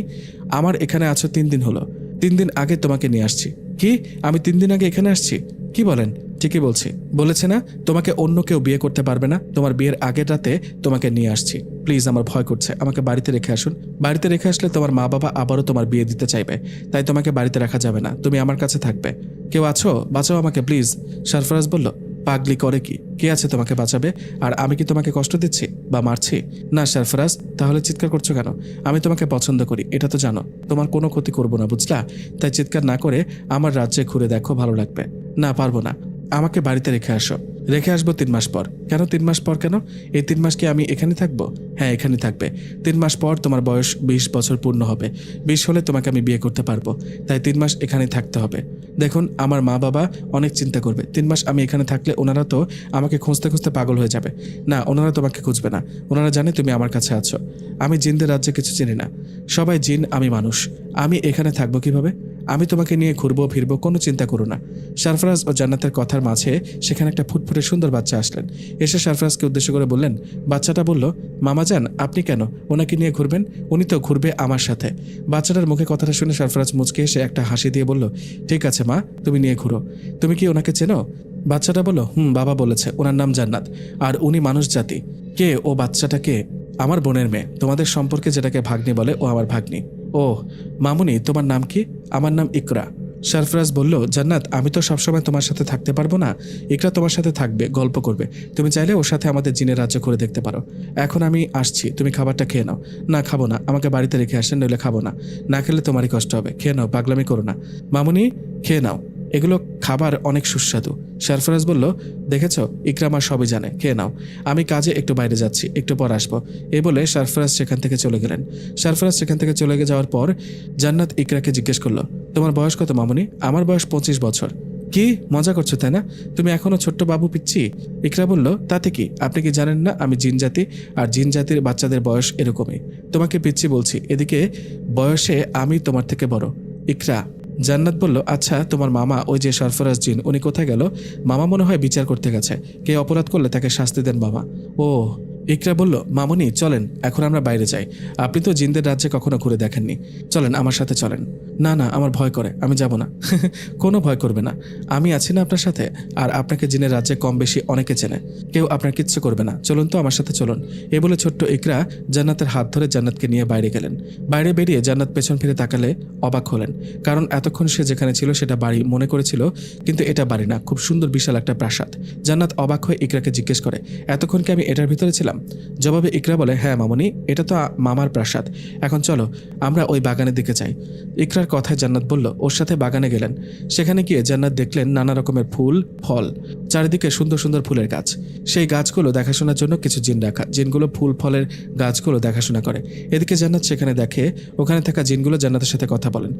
[SPEAKER 1] আমার এখানে আছো 3 দিন হলো। 3 দিন আগে তোমাকে নিয়ে আসছি। কি? আমি 3 দিন আগে এখানে আসছি? কি বলেন? ঠিকই বলছি। বলেছে না তোমাকে অন্য কেউ বিয়ে করতে পারবে না? তোমার বিয়ের আগের রাতে তোমাকে নিয়ে আসছি। প্লিজ, আমার ভয় করছে, আমাকে বাড়িতে রেখে আসুন। বাড়িতে রেখে আসলে তোমার মা বাবা আবারও তোমার বিয়ে দিতে চাইবে, তাই তোমাকে বাড়িতে রাখা যাবে না, তুমি আমার কাছে থাকবে। কেউ আছো? বাঁচাও আমাকে প্লিজ। সরফরাজ বলল, পাগলি করে কি? কে আছে তোমাকে বাঁচাবে? আর আমি কি তোমাকে কষ্ট দিচ্ছি বা মারছি? না সরফরাজ, তাহলে চিৎকার করছো কেন? আমি তোমাকে পছন্দ করি, এটা তো জানো। তোমার কোনো ক্ষতি করবো না, বুঝলা? তাই চিৎকার না করে আমার রাজ্যে ঘুরে দেখো, ভালো লাগবে। না, পারবো না। আমাকে বাড়িতে রেখে আসো। রেখে আসবো 3 মাস পর। কেন 3 মাস পর কেন? এই 3 মাস কি আমি এখানে থাকবো? হ্যাঁ, এখানে থাকবে। 3 মাস পর তোমার বয়স 20 বছর পূর্ণ হবে। 20 হলে তোমাকে আমি বিয়ে করতে পারবো, তাই 3 মাস এখানে থাকতে হবে। দেখুন, আমার মা বাবা অনেক চিন্তা করবে। 3 মাস আমি এখানে থাকলে ওনারা তো আমাকে খুঁজতে খুঁজতে পাগল হয়ে যাবে। না, ওনারা তোমাকে খুঁজবে না, ওনারা জানে তুমি আমার কাছে আছো। আমি জিনদের রাজ্যে কিছু চিনি না, সবাই জিন, আমি মানুষ। আমি এখানে থাকবো কিভাবে? আমি তোমাকে নিয়ে ঘুরবো ফিরবো, কোনো চিন্তা করো না। সরফরাজ ও জান্নাতের কথার মাঝে সেখানে একটা ফুটফুটে সুন্দর বাচ্চা আসলেন। এসে সরফরাজকে উদ্দেশ্য করে বললেন, বাচ্চাটা বলল, মামা যান আপনি কেন ওনাকে নিয়ে ঘুরবেন? উনি তো ঘুরবে আমার সাথে। বাচ্চাটার মুখে কথাটা শুনে সরফরাজ মুচকে এসে একটা হাসি দিয়ে বলল, ঠিক আছে মা, তুমি নিয়ে ঘুরো। তুমি কি ওনাকে চেনো? বাচ্চাটা বলল, বাবা বলেছে ওনার নাম জান্নাত, আর উনি মানুষ জাতি। কে ও বাচ্চাটা? কে? আমার বোনের মেয়ে। তোমাদের সম্পর্কে যেটাকে ভাগ্নি বলে, ও আমার ভাগ্নি। ও মামুনি, তোমার নাম কি? আমার নাম ইকরা। সরফরাজ বলল, জান্নাত আমি তো সবসময় তোমার সাথে থাকতে পারবো না, ইকরা তোমার সাথে থাকবে, গল্প করবে। তুমি চাইলে ওর সাথে আমাদের জিনের রাজ্য করে দেখতে পারো। এখন আমি আসছি, তুমি খাবারটা খেয়ে নাও। না খাবো না, আমাকে বাড়িতে রেখে আসেন, নইলে খাবো না। না খেলে তোমারই কষ্ট হবে, খেয়ে নাও, পাগলামি করো না। মামুনি খেয়ে নাও, এগুলো খাবার অনেক সুস্বাদু। সরফরাজ বলল, দেখেছ ইকরা মা সবই জানে, খেয়ে নাও। আমি কাজে একটু বাইরে যাচ্ছি, একটু পর আসবো। এই বলে সরফরাজ সেখান থেকে চলে গেলেন। সরফরাজ সেখান থেকে চলে যাওয়ার পর জান্নাত ইকরাকে জিজ্ঞেস করলো, তোমার বয়স কত মামুনি? আমার বয়স 25 বছর। কি মজা করছো তাই না? তুমি এখনো ছোট্ট বাবু পিচ্ছি। ইকরা বলল, তাতে কি, আপনি কি জানেন না আমি জিন জাতি, আর জিন জাতির বাচ্চাদের বয়স এরকমই। তোমাকে পিচ্ছি বলছি, এদিকে বয়সে আমি তোমার থেকে বড়। ইকরা। জান্নাত বলল, আচ্ছা তোমার মামা ওই যে সরফরাজ জিন, উনি কোথায় গেল? মামা মনে হয় বিচার করতে গেছে, কে অপরাধ করলে তাকে শাস্তি দেন মামা। ও। ইকরা বলল, মামুনি চলেন, এখন আমরা বাইরে যাই। আপনি তো জিনদের রাজ্যে কখনো ঘুরে দেখেননি, চলেন আমার সাথে চলেন। না না, আমার ভয় করে, আমি যাব না। কোনো ভয় করবে না, আমি আছি না আপনার সাথে। আর আপনাকে জিনের রাজ্যে কম বেশি অনেকে চেনে, কেউ আপনার কিচ্ছু করবে না। চলুন তো আমার সাথে চলুন। এ বলে ছোট্ট ইকরা জান্নাতের হাত ধরে জান্নাতকে নিয়ে বাইরে গেলেন। বাইরে বেরিয়ে জান্নাত পেছন ফিরে তাকালে অবাক হলেন, কারণ এতক্ষণ সে যেখানে ছিল সেটা বাড়ি মনে করেছিল, কিন্তু এটা বাড়ি না, খুব সুন্দর বিশাল একটা প্রাসাদ। জান্নাত অবাক হয়ে ইকরাকে জিজ্ঞেস করে, এতক্ষণ কি আমি এটার ভিতরে ছিলাম? জবাবে ইকরা বলে, হ্যাঁ মামুনি, এটা তো মামার প্রাসাদ। এখন চলো আমরা ওই বাগানের দিকে যাই। ইকরার কথায় জান্নাত বলল, ওর সাথে বাগানে গেলেন। সেখানে গিয়ে জান্নাত দেখলেন নানা রকমের ফুল ফল, চারিদিকে সুন্দর সুন্দর ফুলের গাছ। সেই গাছগুলো দেখাশোনার জন্য কিছু জিন রাখা, জিনগুলো ফুল ফলের গাছগুলো দেখাশোনা করে। এদিকে জান্নাত সেখানে দেখে ওখানে থাকা জিনগুলো জান্নাতের সাথে কথা বলেন।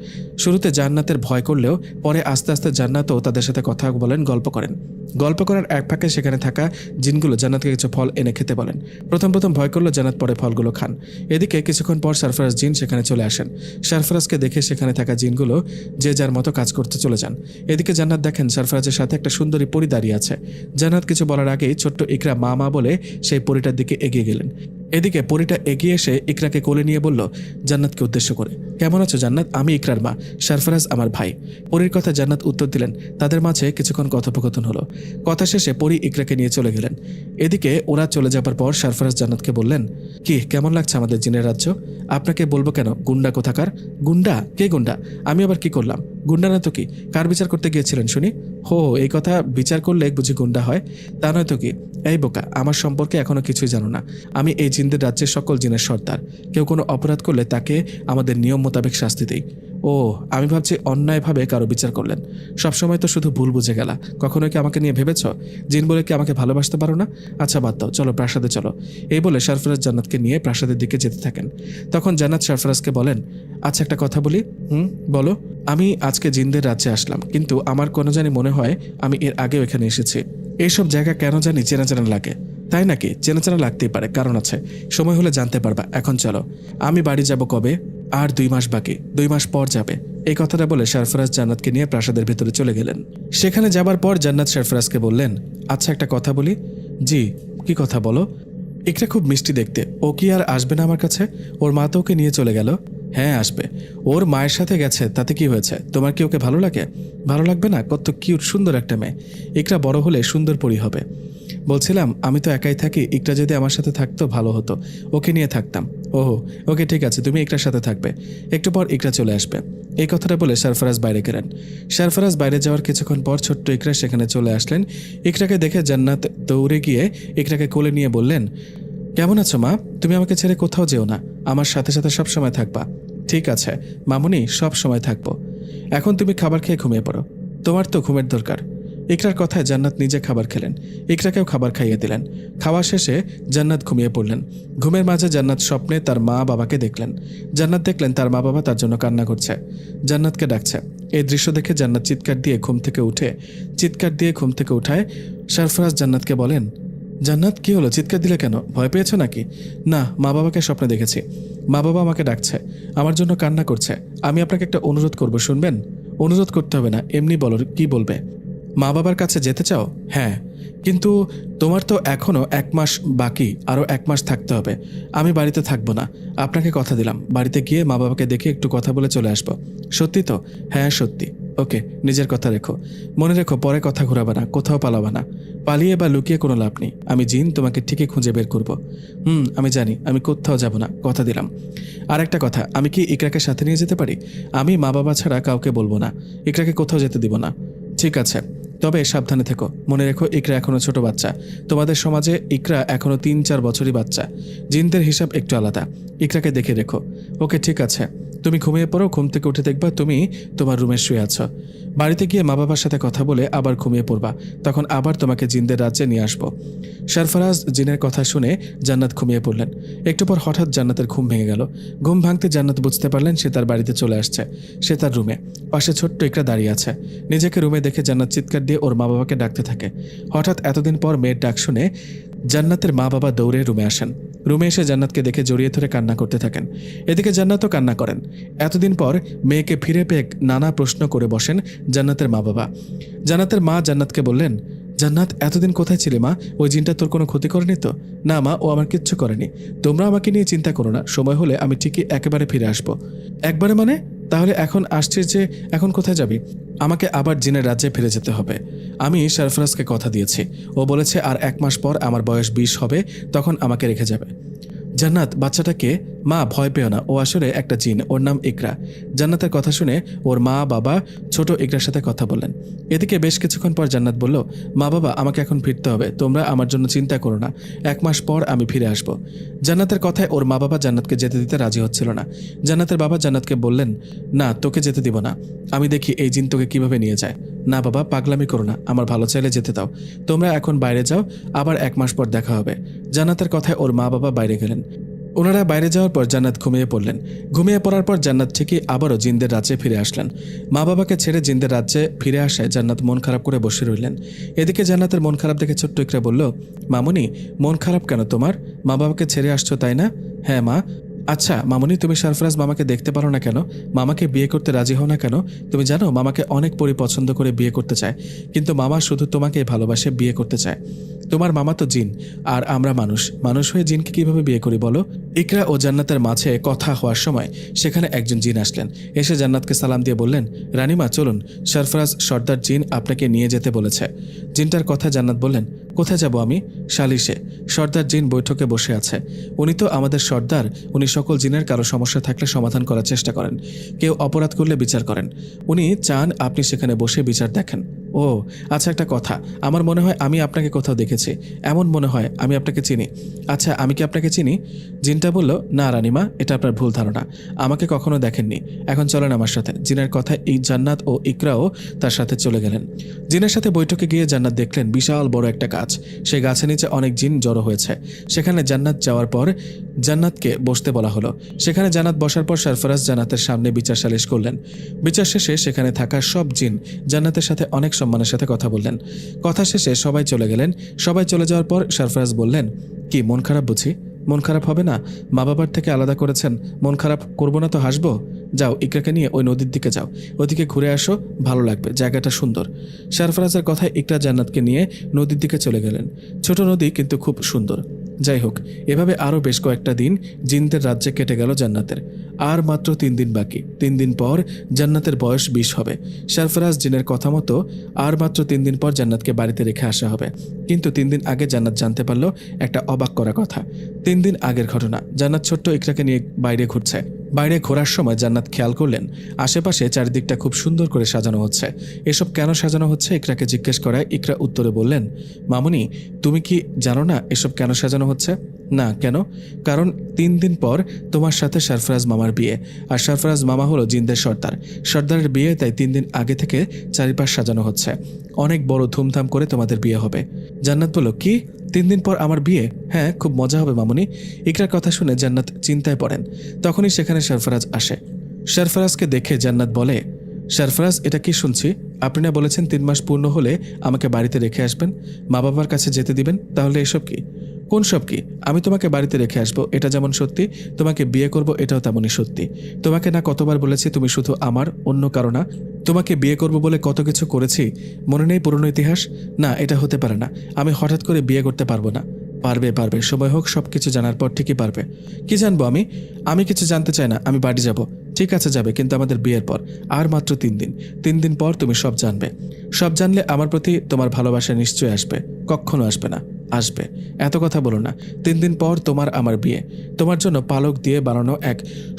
[SPEAKER 1] শুরুতে জান্নাতের ভয় করলেও পরে আস্তে আস্তে জান্নাতও তাদের সাথে কথা বলেন, গল্প করেন। গল্প করার এক ফাঁকে সেখানে থাকা জিনগুলো জান্নাতকে কিছু ফল এনে খেতে বলেন। প্রথম প্রথম ভয় করলো জান্নাত, পরে ফলগুলো খান। এদিকে কিছুক্ষণ পর সরফরাজ জিন সেখানে চলে আসেন। সরফরাজকে দেখে সেখানে থাকা জিনগুলো যে যার মতো কাজ করতে চলে যান। এদিকে জান্নাত দেখেন সরফরাজের সাথে একটা সুন্দরী পরী দাঁড়িয়ে আছে। জান্নাত কিছু বলার আগেই ছোট্ট ইকরা মা মা বলে সেই পরীটার দিকে এগিয়ে গেলেন। এদিকে পরীটা এগিয়ে এসে ইকরাকে কোলে নিয়ে বলল জান্নাতকে উদ্দেশ্য করে, কেমন আছো জান্নাত? আমি ইকরার মা, সরফরাজ আমার ভাই। পরীর কথা জান্নাত উত্তর দিলেন। তাদের মাঝে কিছুক্ষণ কথোপকথন হলো। কথা শেষে পরী ইকরাকে নিয়ে চলে গেলেন। এদিকে ওরা চলে যাবার পর সরফরাজ জান্নাতকে বললেন, কি কেমন লাগছে আমাদের জিনের রাজ্য? আপনাকে বলবো কেন, গুন্ডা কোথাকার। গুন্ডা? কে গুন্ডা? আমি আবার কি করলাম? গুন্ডা না তো কি, কার বিচার করতে গিয়েছিলেন শুনি? হো, এই কথা বিচার করলে বুঝি গুন্ডা হয়? তা নয় তো কি। এই বোকা, আমার সম্পর্কে এখনো কিছুই জানো না। আমি এই জিনদের রাজ্যের সকল জিনের সর্দার। কেউ কোনো অপরাধ করলে তাকে আমাদের নিয়ম মোতাবেক শাস্তি দেই। ও, আমি ভাবছি অন্যায়ভাবে কারো বিচার করলেন। সবসময় তো শুধু ভুল বুঝে গেলা, কখনো কি আমাকে নিয়ে ভেবেছ? জিন বলে কি আমাকে ভালোবাসতে পারো না? আচ্ছা বাদ দাও, চলো প্রাসাদে চলো। এই বলে সরফরাজ জান্নাতকে নিয়ে প্রাসাদের দিকে যেতে থাকেন। তখন জান্নাত সরফরাজকে বলেন, আচ্ছা একটা কথা বলি। বলো। আমি আজকে জিনদের রাজ্যে আসলাম, কিন্তু আমার কোনো জানি মনে হয় আমি এর আগেও এখানে এসেছি। এইসব জায়গা কেন জানি চেনা চেনা লাগে। তাই নাকি? চেনা চেনা লাগতেই পারে, কারণ আছে, সময় হলে জানতে পারবা। এখন চলো। আমি বাড়ি যাব কবে? আর 2 মাস বাকি, 2 মাস পর যাবে। এই কথাটা বলে সরফরাজ জান্নাতকে নিয়ে প্রাসাদের ভেতরে চলে গেলেন। সেখানে যাবার পর জান্নাত সরফরাজকে বললেন, আচ্ছা একটা কথা বলি। জি, কি কথা বলো? একটা খুব মিষ্টি দেখতে, ও কি আর আসবে না আমার কাছে? ওর মা তো ওকে নিয়ে চলে গেল। হ্যাঁ আসবে, ওর মায়ের সাথে গেছে, তাতে কি হয়েছে? তোমার কি ওকে ভালো লাগে? ভালো লাগবে না? কত কিউট সুন্দর একটা মেয়ে। ইকরা বড় হলে সুন্দর পরী হবে। বলছিলাম আমি তো একাই থাকি, ইকরা যদি আমার সাথে থাকতো ভালো হতো, ওকে নিয়ে থাকতাম। ওহো, ওকে ঠিক আছে, তুমি ইকরার সাথে থাকবে। একটু পর ইকরা চলে আসবে। এই কথাটা বলে সরফরাজ বাইরে গেলেন। সরফরাজ বাইরে যাওয়ার কিছুক্ষণ পর ছোট্ট ইকরা সেখানে চলে আসলেন। ইকরাকে দেখে জান্নাত দৌড়ে গিয়ে ইকরাকে কোলে নিয়ে বললেন, কেমন আছো মা? তুমি আমাকে ছেড়ে কোথাও যেও না, আমার সাথে সাথে সব সময় থাকবা। ঠিক আছে মামুনি, সব সময় থাকবো। এখন তুমি খাবার খেয়ে ঘুমিয়ে পড়ো, তোমার তো ঘুমের দরকার। ইকরার কথায় জান্নাত নিজে খাবার খেলেন, ইকরাকেও খাবার খাইয়ে দিলেন। খাওয়া শেষে জান্নাত ঘুমিয়ে পড়লেন। ঘুমের মাঝে জান্নাত স্বপ্নে তার মা বাবাকে দেখলেন। জান্নাত দেখলেন তার মা বাবা তার জন্য কান্না করছে, জান্নাতকে ডাকছে। এই দৃশ্য দেখে জান্নাত চিৎকার দিয়ে ঘুম থেকে উঠায় সরফরাজ জান্নাতকে বলেন, জান্নাত কি হলো, চিৎকার দিলে কেন? ভয় পেয়েছো নাকি? না, মা বাবাকে স্বপ্নে দেখেছি। মা বাবা আমাকে ডাকছে, আমার জন্য কান্না করছে। আমি আপনাকে একটা অনুরোধ করব, শুনবেন? অনুরোধ করতে হবে না, এমনি বলো, কি বলবে? মা বাবার কাছে যেতে চাও? হ্যাঁ, কিন্তু তোমার তো এখনও 1 মাস বাকি, আরও 1 মাস থাকতে হবে। আমি বাড়িতে থাকবো না, আপনাকে কথা দিলাম। বাড়িতে গিয়ে মা বাবাকে দেখে একটু কথা বলে চলে আসবো। সত্যি তো? হ্যাঁ সত্যি। ওকে, নিজের কথা রেখো, মনে রেখো, পরে কথা ঘুরাবে না, কোথাও পালাবে না। পালিয়ে বা লুকিয়ে কোনো লাভ নেই। আমি জিন তোমাকে ঠিকই খুঁজে বের করব। আমি জানি, আমি কোথাও যাব না, কথা দিলাম। আর একটা কথা, আমি কি ইকরাকে সাথে নিয়ে যেতে পারি? আমি মা বাবা ছাড়া কাউকে বলবো না, ইকরাকে কোথাও যেতে দিব না। ঠিক আছে, তবে সাবধানে থেকো। মনে রেখো, ইকরা এখনও ছোট বাচ্চা। তোমাদের সমাজে ইকরা এখনও 3-4 বছরই বাচ্চা। জিনদের হিসাব একটু আলাদা। ইকরাকে দেখে রেখো। ওকে ঠিক আছে, তুমি ঘুমিয়ে পড়ো। ঘুম থেকে উঠে দেখবা তুমি তোমার রুমে শুয়ে আছো। বাড়িতে গিয়ে মা বাবার সাথে কথা বলে আবার ঘুমিয়ে পড়বা। তখন আবার তোমাকে জিনদের রাজ্যে নিয়ে আসবো। সরফরাজ জিনের কথা শুনে জান্নাত ঘুমিয়ে পড়লেন। একটু পর হঠাৎ জান্নাতের ঘুম ভেঙে গেল। ঘুম ভাঙতে জান্নাত বুঝতে পারলেন সে তার বাড়িতে চলে আসছে। সে তার রুমে, পাশে ছোট্ট ইকরা দাঁড়িয়ে আছে। নিজেকে রুমে দেখে জান্নাত চিৎকার দিয়ে ওর মা বাবাকে ডাকতে থাকে। হঠাৎ এতদিন পর মেয়ের ডাক শুনে জান্নাতের মা বাবা দৌড়ে রুমে আসেন। রুমে এসে জান্নাতকে দেখে জড়িয়ে ধরে কান্না করতে থাকেন। এদিকে জান্নাতও কান্না করেন। এতদিন পর মেয়েকে ফিরে পেয়ে নানা প্রশ্ন করে বসেন জান্নাতের মা বাবা। জান্নাতের মা জান্নাতকে বললেন, জান্নাত, এতদিন কোথায় ছিলে মা? ওই জিনটা তোর কোনো ক্ষতি করেনি তো? না মা, ও আমার কিচ্ছু করেনি। তোমরা আমাকে নিয়ে চিন্তা করো না, সময় হলে আমি ঠিকই একেবারে ফিরে আসবো। একবারে মানে? তাহলে এখন আসছিস যে, এখন কোথায় যাবি? আমাকে আবার জিনের রাজ্যে ফিরে যেতে হবে। আমি সরফরাজকে কথা দিয়েছি, ও বলেছে আর 1 মাস পর আমার বয়স 20 হবে, তখন আমাকে রেখে যাবে। জান্নাত, বাচ্চাটাকে? মা ভয় পেও না, ও আসলে একটা জিন, ওর নাম ইকরা। জান্নাতের কথা শুনে ওর মা বাবা ছোট ইকরার সাথে কথা বললেন। এদিকে বেশ কিছুক্ষণ পর জান্নাত বলল, মা বাবা আমাকে এখন ফিরতে হবে, তোমরা আমার জন্য চিন্তা করো না, 1 মাস পর আমি ফিরে আসব। জান্নাতের কথায় ওর মা বাবা জান্নাতকে যেতে দিতে রাজি হচ্ছিল না। জান্নাতের বাবা জান্নাতকে বললেন, না তোকে যেতে দিব না, আমি দেখি এই জিন তোকে কিভাবে নিয়ে যায়। না বাবা, পাগলামি করো না, আমার ভালো চাইলে যেতে দাও। তোমরা এখন বাইরে যাও, আবার 1 মাস পর দেখা হবে। জান্নাতের কথায় ওর মা বাবা বাইরে গেলেন। ওনারা বাইরে যাওয়ার পর জান্নাত ঘুমিয়ে পড়লেন। ঘুমিয়ে পড়ার পর জান্নাত ঠিকই আবারও জিনদের রাজ্যে ফিরে আসলেন। মা বাবাকে ছেড়ে জিনদের রাজ্যে ফিরে আসায় জান্নাত মন খারাপ করে বসে রইলেন। এদিকে জান্নাতের মন খারাপ দেখে ছোট্ট ইকরা বলল, মামুনি, মন খারাপ কেন তোমার? মা বাবাকে ছেড়ে আসছো তাই না? হ্যাঁ মা। আচ্ছা মামুনি, তুমি সরফরাজ মামাকে দেখতে পারো না কেন? মামাকে বিয়ে করতে রাজি হও না কেন? তুমি জানো মামাকে অনেক পরি পছন্দ করে বিয়ে করতে চায়, কিন্তু মামা শুধু তোমাকেই ভালোবাসে, বিয়ে করতে চায়। তোমার মামা তো জিন, আর আমরা মানুষ, মানুষ হয়ে জিনকে কিভাবে বিয়ে করি বলো? ইকরা ও জান্নাতের মাঝে কথা হওয়ার সময় সেখানে একজন জিন আসলেন। এসে জান্নাতকে সালাম দিয়ে বললেন, রানীমা চলুন, সরফরাজ সর্দার জিন আপনাকে নিয়ে যেতে বলেছে। জিনটার কথা জান্নাত বললেন, কোথায় যাব আমি? সালিশে। সর্দার জিন বৈঠকে বসে আছে। উনি তো আমাদের সর্দার, উনি সকল জিনের কারো সমস্যা থাকলে সমাধান করার চেষ্টা করেন, কেউ অপরাধ করলে বিচার করেন। উনি চান আপনি সেখানে বসে বিচার দেখেন। ও আচ্ছা, একটা কথা, আমার মনে হয় আমি আপনাকে কোথাও দেখেছি, এমন মনে হয় আমি আপনাকে চিনি। আচ্ছা, আমি কি আপনাকে চিনি? জিনটা বলল, না রানীমা, এটা আপনার ভুল ধারণা, আমাকে কখনো দেখেননি। এখন চলেন আমার সাথে। জিনের কথায় এই জান্নাত ও ইকরাও তার সাথে চলে গেলেন। জিনের সাথে বৈঠকে গিয়ে জান্নাত দেখলেন বিশাল বড় একটা গাছ। সেই গাছের নিচে অনেক জিন জড়ো হয়েছে। সেখানে জান্নাত যাওয়ার পর জান্নাতকে বসতে বলা হলো। সেখানে জান্নাত বসার পর সরফরাজ জান্নাতের সামনে বিচার সালিশ করলেন। বিচার শেষে সেখানে থাকা সব জিন জান্নাতের সাথে অনেক সম্মানের সাথে কথা বললেন। কথা শেষে সবাই চলে গেলেন। সবাই চলে যাওয়ার পর সরফরাজ বললেন, কি মন খারাপ বুঝি? মন খারাপ হবে না? মা বাবার থেকে আলাদা করেছেন, মন খারাপ করবো না তো হাসবো? যাও, ইকরাকে নিয়ে ওই নদীর দিকে যাও, ওদিকে ঘুরে আসো, ভালো লাগবে, জায়গাটা সুন্দর। সরফরাজের কথায় ইকরা জান্নাতকে নিয়ে নদীর দিকে চলে গেলেন। ছোট নদী, কিন্তু খুব সুন্দর। যাই হোক, এভাবে আরও বেশ কয়েকটা দিন জিনদের রাজ্যে কেটে গেল জান্নাতের। আর মাত্র 3 দিন বাকি। 3 দিন পর জান্নাতের বয়স 20 হবে। সরফরাজ জিনের কথা মতো আর মাত্র 3 দিন পর জান্নাতকে বাড়িতে রেখে আসা হবে। কিন্তু 3 দিন আগে জান্নাত জানতে পারল একটা অবাক করা কথা। 3 দিন আগের ঘটনা। জান্নাত ছোট্ট ইকরাকে নিয়ে বাইরে ঘুরছে। বাইরে ঘোরার সময় জান্নাত খেয়াল করলেন আশেপাশে চারিদিকটা খুব সুন্দর করে সাজানো হচ্ছে। এসব কেন সাজানো হচ্ছে ইকরাকে জিজ্ঞেস করায় ইকরা উত্তরে বললেন, মামুনি, তুমি কি জানো না এসব কেন সাজানো হচ্ছে? না, কেন? কারণ 3 দিন পর তোমার সাথে সরফরাজ মামার বিয়ে, আর সরফরাজ মামা হলো জিনদের সর্দার। সর্দারের বিয়ে, তাই 3 দিন আগে থেকে চারিপাশ সাজানো হচ্ছে। অনেক বড় ধুমধাম করে তোমাদের বিয়ে হবে। জান্নাত বলল, কি 3 দিন পর আমার বিয়ে? হ্যাঁ, খুব মজা হবে মামুনি। ইকরার কথা শুনে জান্নাত চিন্তায় পড়েন। তখনই সেখানে সরফরাজ আসে। সরফরাজকে দেখে জান্নাত বলে, সরফরাজ, এটা কি শুনছি? আপনি না বলেছেন 3 মাস পূর্ণ হলে আমাকে বাড়িতে রেখে আসবেন, মা বাবার কাছে যেতে দিবেন, তাহলে এসব কি? কোন সব কি? আমি তোমাকে বাড়িতে রেখে আসবো এটা যেমন সত্যি, তোমাকে বিয়ে করব এটাও তেমনই সত্যি। তোমাকে না কতবার বলেছি তুমি শুধু আমার, অন্য কারো না। তোমাকে বিয়ে করব বলে কত কিছু করেছি, মনে নেই পুরনো ইতিহাস? না, এটা হতে পারে না। আমি হঠাৎ করে বিয়ে করতে পারবো না। পারবে পারবে, সময় হোক, সব কিছু জানার পর ঠিকই পারবে। কি জানবো আমি? আমি কিছু জানতে চাই না, আমি বাড়ি যাব। ঠিক আছে যাবে, কিন্তু আমাদের বিয়ের পর। আর মাত্র 3 দিন। 3 দিন পর তুমি সব জানবে। সব জানলে আমার প্রতি তোমার ভালোবাসা নিশ্চয়ই আসবে। কখনো আসবে না, আসবে। এত কথা বলো না। 3 দিন পর তোমার আমার বিয়ে। তোমার জন্য পালক দিয়ে বানানো এক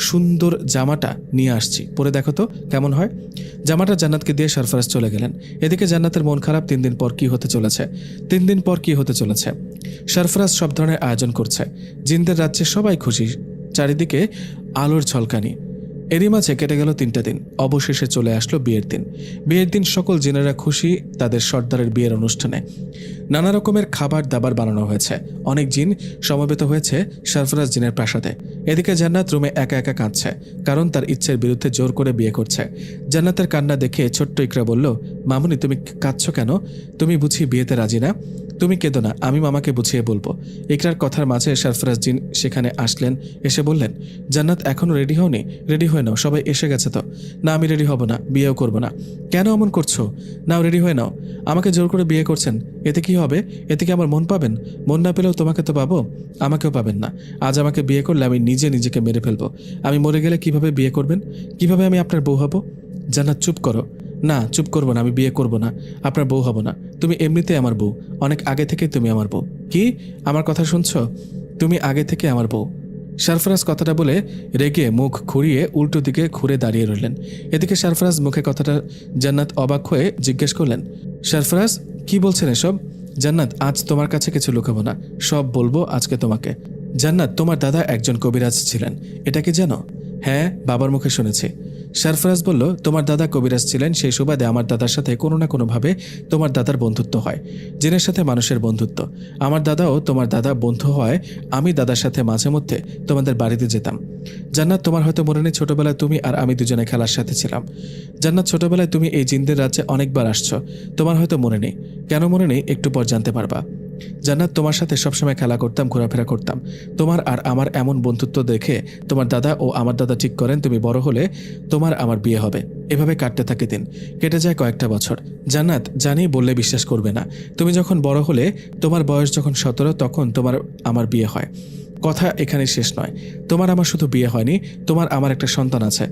[SPEAKER 1] সুন্দর জামাটা নিয়ে আসছি, পরে দেখো তো কেমন হয়। জামাটা জান্নাতকে দিয়ে সরফরাজ চলে গেলেন। এদিকে জান্নাতের মন খারাপ। 3 দিন পর কি হতে চলেছে? 3 দিন পর কি হতে চলেছে? সরফরাজ সব ধরনের আয়োজন করছে। জিনদের রাজ্যে সবাই খুশি, চারিদিকে আলোর ঝলকানি। এরই মাঝে কেটে গেল 3টা দিন। অবশেষে চলে আসলো বিয়ের দিন। বিয়ের দিন সকল জিনেরা খুশি তাদের সর্দারের বিয়ের অনুষ্ঠানে। নানা রকমের খাবার দাবার বানানো হয়েছে। অনেক জিন সমবেত হয়েছে সরফরাজ জিনের প্রাসাদে। এদিকে জান্নাত রুমে একা একা কাঁদছে, কারণ তার ইচ্ছের বিরুদ্ধে জোর করে বিয়ে করছে। জান্নাতের কান্না দেখে ছোট্ট ইকরা বলল, মামুনি তুমি কাঁদছো কেন? তুমি বুঝি বিয়েতে রাজি না? তুমি কেঁদো না, আমি মামাকে বুঝিয়ে বলবো। ইকরার কথার মাঝে সরফরাজ জিন সেখানে আসলেন। এসে বললেন, জান্নাত এখনো রেডি হওনি? রেডি হয়ে নাও, সবাই এসে গেছে তো। না, আমি রেডি হব না, বিয়েও করব না। কেন এমন করছো? নাও, রেডি হয়ে নাও। আমাকে জোর করে বিয়ে করছেন, এতে কি হবে? এতে কি আমার মন পাবেন? মন না পেলেও তোমাকে তো পাবো, আমাকেও পাবেন না। আজ আমাকে বিয়ে করলে আমি নিজে নিজেকে মেরে ফেলবো। আমি মরে গেলে কিভাবে বিয়ে করবেন? কিভাবে আমি আপনার বউ হব? জান্নাত চুপ করো। না, চুপ করবো না, আমি বিয়ে করব না, আপনার বউ হব না। তুমি এমনিতে আমার বউ, অনেক আগে থেকেই তুমি আমার বউ। কি? আমার কথা শুনছো? তুমি আগে থেকে আমার বউ। সরফরাজ কথাটা বলে রেগে মুখ ঘুরিয়ে উল্টো দিকে ঘুরে দাঁড়িয়ে রইলেন। এদিকে সরফরাজ মুখে কথাটা জান্নাত অবাক হয়ে জিজ্ঞেস করলেন, সরফরাজ কি বলছেন এসব? জান্নাত, আজ তোমার কাছে কিছু লুকাবো না, সব বলবো আজকে তোমাকে। জান্নাত, তোমার দাদা একজন কবিরাজ ছিলেন, এটা কি জানো? হ্যাঁ, বাবার মুখে শুনেছি। সরফরাজ বলল, তোমার দাদা কবিরাজ ছিলেন, সেই সুবাদে আমার দাদার সাথে কোনো না কোনোভাবে তোমার দাদার বন্ধুত্ব হয়। জিনের সাথে মানুষের বন্ধুত্ব। আমার দাদাও তোমার দাদা বন্ধু হয়। আমি দাদার সাথে মাঝে মধ্যে তোমাদের বাড়িতে যেতাম। জান্নাত, তোমার হয়তো মনে নেই ছোটবেলায় তুমি আর আমি দুজনে খেলার সাথে ছিলাম। জান্নাত, ছোটবেলায় তুমি এই জিনদের রাজ্যে অনেকবার আসছো, তোমার হয়তো মনে নেই। কেন মনে নেই একটু পর জানতে পারবা। জান্নাত, তোমার সাথে সবসময় খেলা করতাম, ঘোরাফেরা করতাম। তোমার আর আমার এমন বন্ধুত্ব দেখে তোমার দাদা ও আমার দাদা ঠিক করেন তুমি বড় হলে তোমার আমার বিয়ে হবে। এভাবে কাটতে থাকে দিন। কেটে যায় কয়েকটা বছর। জান্নাত, জানি বললে বিশ্বাস করবে না। তুমি যখন বড় হলে, তোমার বয়স যখন 17, তখন তোমার আমার বিয়ে হয়। কথা এখানে শেষ নয়। তোমার আমার শুধু বিয়ে হয়নি, তোমার আমার একটা সন্তান আছে।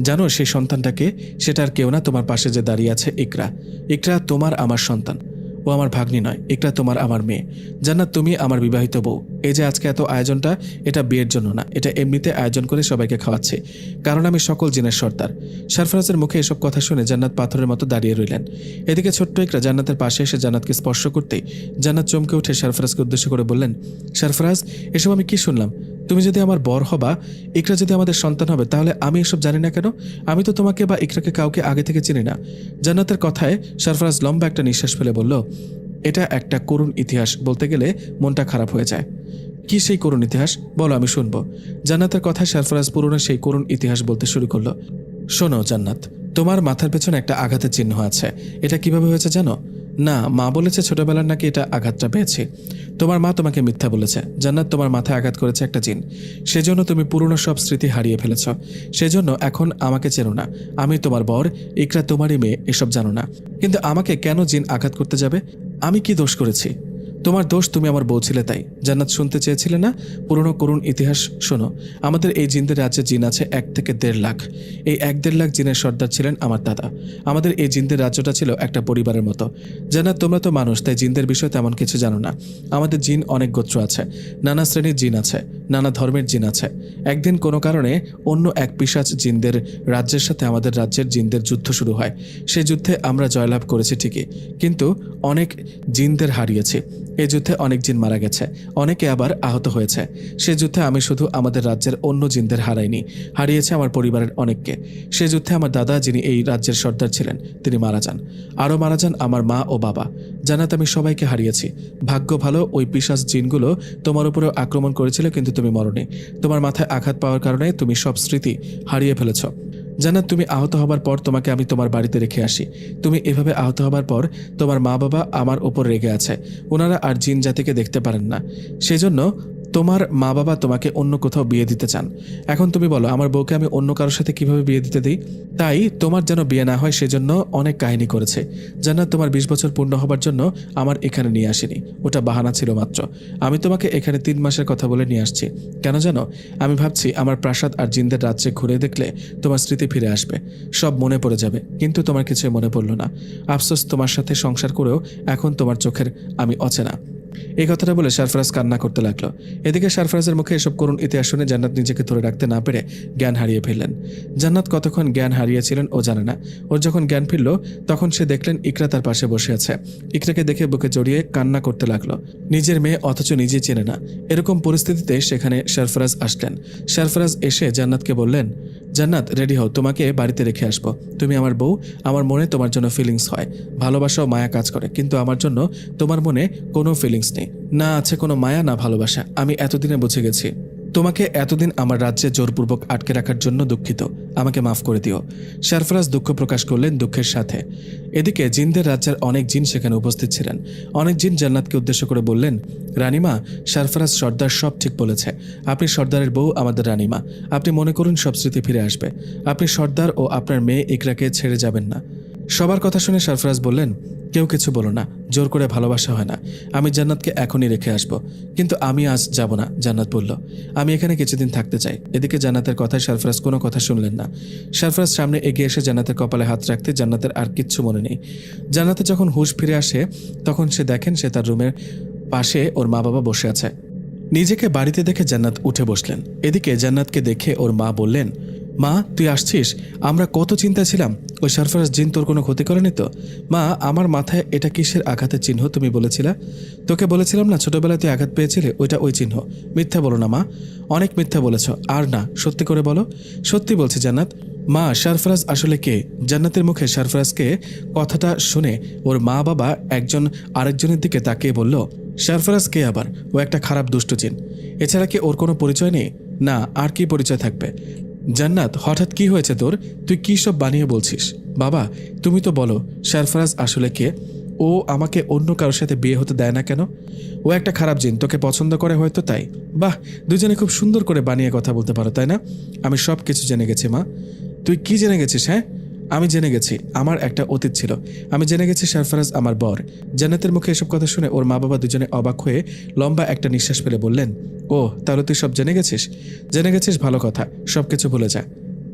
[SPEAKER 1] জানো সেই সন্তানটাকে? সেটা আর কেউ না, তোমার পাশে যে দাঁড়িয়ে আছে ইকরা। ইকরা তোমার আমার সন্তান। ও আমার ভাগ্নি নয়, ইকরা তোমার আমার মেয়ে। জান্নাত, তুমি আমার বিবাহিত বউ। এই যে আজকে এত আয়োজনটা, এটা বিয়ের জন্য না, এটা এমনিতে আয়োজন করে সবাইকে খাওয়াচ্ছি, কারণ আমি সকল জিনের সর্দার। সরফরাজের মুখে এসব কথা শুনে জান্নাত পাথরের মতো দাঁড়িয়ে রইলেন। এদিকে ছোট্ট ইকরা জান্নাতের পাশে এসে জান্নাতকে স্পর্শ করতেই জান্নাত চমকে উঠে সরফরাজকে উদ্দেশ্য করে বললেন, সরফরাজ, এসব আমি কি শুনলাম? তুমি যদি আমার বর হবা, ইকরা যদি আমাদের সন্তান হবে, তাহলে আমি এসব জানি না কেন? আমি তো তোমাকে বা ইকরাকে কাউকে আগে থেকে চিনি না। জান্নাতের কথায় সরফরাজ লম্বা একটা নিঃশ্বাস ফেলে বলল, এটা একটা করুণ ইতিহাস, বলতে গেলে মনটা খারাপ হয়ে যায়। কি সেই করুণ ইতিহাস? বলো, আমি শুনবো। জান্নাতের কথায় সরফরাজ পুরনো সেই করুণ ইতিহাস বলতে শুরু করলো। শোনো জান্নাত, তোমার মাথার পেছনে একটা আঘাতের চিহ্ন আছে। এটা কিভাবে হয়েছে জানো? না, মা বলেছে ছোটবেলার নাকি এটা আঘাতটা পেয়েছে। তোমার মা তোমাকে মিথ্যা বলেছে। জান্নাত, তোমার মাথায় আঘাত করেছে একটা জিন, সেজন্য তুমি পুরনো সব স্মৃতি হারিয়ে ফেলেছ। সেজন্য এখন আমাকে চেনো না। আমি তোমার বর, ইকরা তোমারই মেয়ে, এসব জানো না। কিন্তু আমাকে কেন জিন আঘাত করতে যাবে? আমি কি দোষ করেছি? তোমার দোষ, তুমি আমার বউ ছিলে তাই। জান্নাত, শুনতে চেয়েছিলে না পুরনো করুণ ইতিহাস? শোনো, আমাদের এই জিনদের রাজ্যে জিন আছে 1 থেকে 1.5 লাখ। এই 1-1.5 লাখ জিনের সর্দার ছিলেন আমার দাদা। আমাদের এই জিনদের রাজ্যটা ছিল একটা পরিবারের মতো। জান্নাত, তোমরা তো মানুষ, তাই জিনদের বিষয়ে তেমন কিছু জানো না। আমাদের জিন অনেক গোত্র আছে, নানা শ্রেণীর জিন আছে, নানা ধর্মের জিন আছে। একদিন কোনো কারণে অন্য এক পিশাচ জিনদের রাজ্যের সাথে আমাদের রাজ্যের জিনদের যুদ্ধ শুরু হয়। সেই যুদ্ধে আমরা জয়লাভ করেছি ঠিকই, কিন্তু অনেক জিনদের হারিয়েছি। এই যুদ্ধে অনেক জিন মারা গেছে, অনেকে আবার আহত হয়েছে। সে যুদ্ধে আমি শুধু আমাদের রাজ্যের অন্য জিনদের হারাইনি, হারিয়েছে আমার পরিবারের অনেককে। সে যুদ্ধে আমার দাদা, যিনি এই রাজ্যের সর্দার ছিলেন, তিনি মারা যান। আরও মারা যান আমার মা ও বাবা। জান্নাত, আমি সবাইকে হারিয়েছি। ভাগ্য ভালো, ওই পিশাচ জিনগুলো তোমার উপরেও আক্রমণ করেছিল, কিন্তু তুমি মরনি। তোমার মাথায় আঘাত পাওয়ার কারণে তুমি সব স্মৃতি হারিয়ে ফেলেছ। জান্নাত, তুমি আহত হবার পর তোমাকে আমি তোমার বাড়িতে রেখে আসি। তুমি এভাবে আহত হবার পর তোমার মা বাবা আমার ওপর রেগে আছে। ওনারা আর জিন জাতিকে দেখতে পারেন না, সেই জন্য তোমার মা বাবা তোমাকে অন্য কোথাও বিয়ে দিতে চান। এখন তুমি বলো, আমার বউকে আমি অন্য কারোর সাথে কিভাবে বিয়ে দিতে দিই? তাই তোমার যেন বিয়ে না হয় সেজন্য অনেক কাহিনী করেছে। জান্নাত, তোমার 20 বছর পূর্ণ হবার জন্য আমার এখানে নিয়ে আসিনি, ওটা বাহানা ছিল মাত্র। আমি তোমাকে এখানে 3 মাসের কথা বলে নিয়ে আসছি। কেন জানো? আমি ভাবছি আমার প্রাসাদ আর জিনদের রাজ্যে ঘুরে দেখলে তোমার স্মৃতি ফিরে আসবে, সব মনে পড়ে যাবে। কিন্তু তোমার কিছুই মনে পড়ল না। আফসোস, তোমার সাথে সংসার করেও এখন তোমার চোখের আমি অচেনা। এই কথাটা বলে সরফরাজ কান্না করতে লাগলো। এদিকে সরফরাজের মুখে এসব করুণ ইতিহাস শুনে জান্নাত নিজেকে ধরে রাখতে না পেরে জ্ঞান হারিয়ে ফেললেন। জান্নাত কতক্ষণ জ্ঞান হারিয়েছিলেন ও জানে না। ওর যখন জ্ঞান ফিরল তখন সে দেখলেন ইকরা তার পাশে বসে আছে। ইকরাকে দেখে বুকে জড়িয়ে কান্না করতে লাগলো। নিজের মেয়ে অথচ নিজে চেনে না। এরকম পরিস্থিতিতে সেখানে সরফরাজ আসলেন। সরফরাজ এসে জান্নাতকে বললেন, জান্নাত, রেডি হও, তোমাকে বাড়িতে রেখে আসবো। তুমি আমার বউ, আমার মনে তোমার জন্য ফিলিংস হয়, ভালোবাসা ও মায়া কাজ করে, কিন্তু আমার জন্য তোমার মনে কোনো ফিলিংস নেই, না আছে কোনো মায়া না ভালোবাসা। আমি এতদিনে বুঝে গেছি। তোমাকে এতদিন আমার রাজ্যে জোরপূর্বক আটকে রাখার জন্য দুঃখিত, আমাকে মাফ করে দিও। সরফরাজ দুঃখ প্রকাশ করলেন দুঃখের সাথে। এদিকে জিনদের রাজ্যের অনেক জিন সেখানে উপস্থিত ছিলেন। অনেক জিন জান্নাতকে উদ্দেশ্য করে বললেন, রানীমা, সরফরাজ সর্দার সব ঠিক বলেছে। আপনি সর্দারের বউ, আমাদের রানীমা। আপনি মনে করুন সব স্মৃতি ফিরে আসবে। আপনি সর্দার ও আপনার মেয়ে ইকরাকে ছেড়ে যাবেন না। সবার কথা শুনে সরফরাজ বললেন, কেউ কিছু বলো না, জোর করে ভালোবাসা হয় না। আমি জান্নাতকে এখনই রেখে আসবো। কিন্তু আমি আজ যাব না, জান্নাত বলল। আমি এখানে কিছুদিন থাকতে চাই। এদিকে জান্নাতের কথায় সরফরাজ কোনো কথা শুনলেন না। সরফরাজ সামনে এগিয়ে এসে জান্নাতের কপালে হাত রাখতে জান্নাতের আর কিচ্ছু মনে নেই। জান্নাতে যখন হুঁশ ফিরে আসে তখন সে দেখেন সে তার রুমের পাশে ওর মা বাবা বসে আছে। নিজেকে বাড়িতে দেখে জান্নাত উঠে বসলেন। এদিকে জান্নাতকে দেখে ওর মা বললেন, মা, তুই আসছিস? আমরা কত চিন্তা ছিলাম। ওই সরফরাজ জিন তোর কোনো ক্ষতি করেনি তো? মা, আমার মাথায় এটা কিসের আঘাতের চিহ্ন তুমি বলেছিলা? তোকে বলেছিলাম না ছোটবেলায় তুই আঘাত পেয়েছিলে, ওইটা ওই চিহ্ন। মিথ্যা বলো না মা, অনেক মিথ্যা বলেছ। আর না, সত্যি করে বলো। সত্যি বলছি জান্নাত। মা, সরফরাজ আসলে কে? জান্নাতের মুখে সরফরাজকে কথাটা শুনে ওর মা বাবা একজন আরেকজনের দিকে তাকিয়ে বলল, সরফরাজ কে আবার? ও একটা খারাপ দুষ্ট জিন। এছাড়া কি ওর কোনো পরিচয় নেই? না, আর কি পরিচয় থাকবে? জান্নাত, হঠাৎ কি হয়েছে তোর? তুই কি সব বানিয়ে বলছিস? বাবা, তুমি তো বলো সরফরাজ আসলে কে? ও আমাকে অন্য কারোর সাথে বিয়ে হতে দেয় না কেন? ও একটা খারাপ জিন, তোকে পছন্দ করে হয়তো তাই। বাহ, দুজনে খুব সুন্দর করে বানিয়ে কথা বলতে পারো, তাই না? আমি সব কিছু জেনে গেছি মা। তুই কি জেনে গেছিস? হ্যাঁ, আমি জেনে গেছি আমার একটা অতীত ছিল। আমি জেনে গেছি সরফরাজ আমার বর। জান্নাতের মুখে এসব কথা শুনে ওর মা বাবা দুজনে অবাক হয়ে লম্বা একটা নিঃশ্বাস ফেলে বললেন, ও, তাহলে তুই সব জেনে গেছিস? জেনে গেছিস, ভালো কথা। সব কিছু ভুলে যা।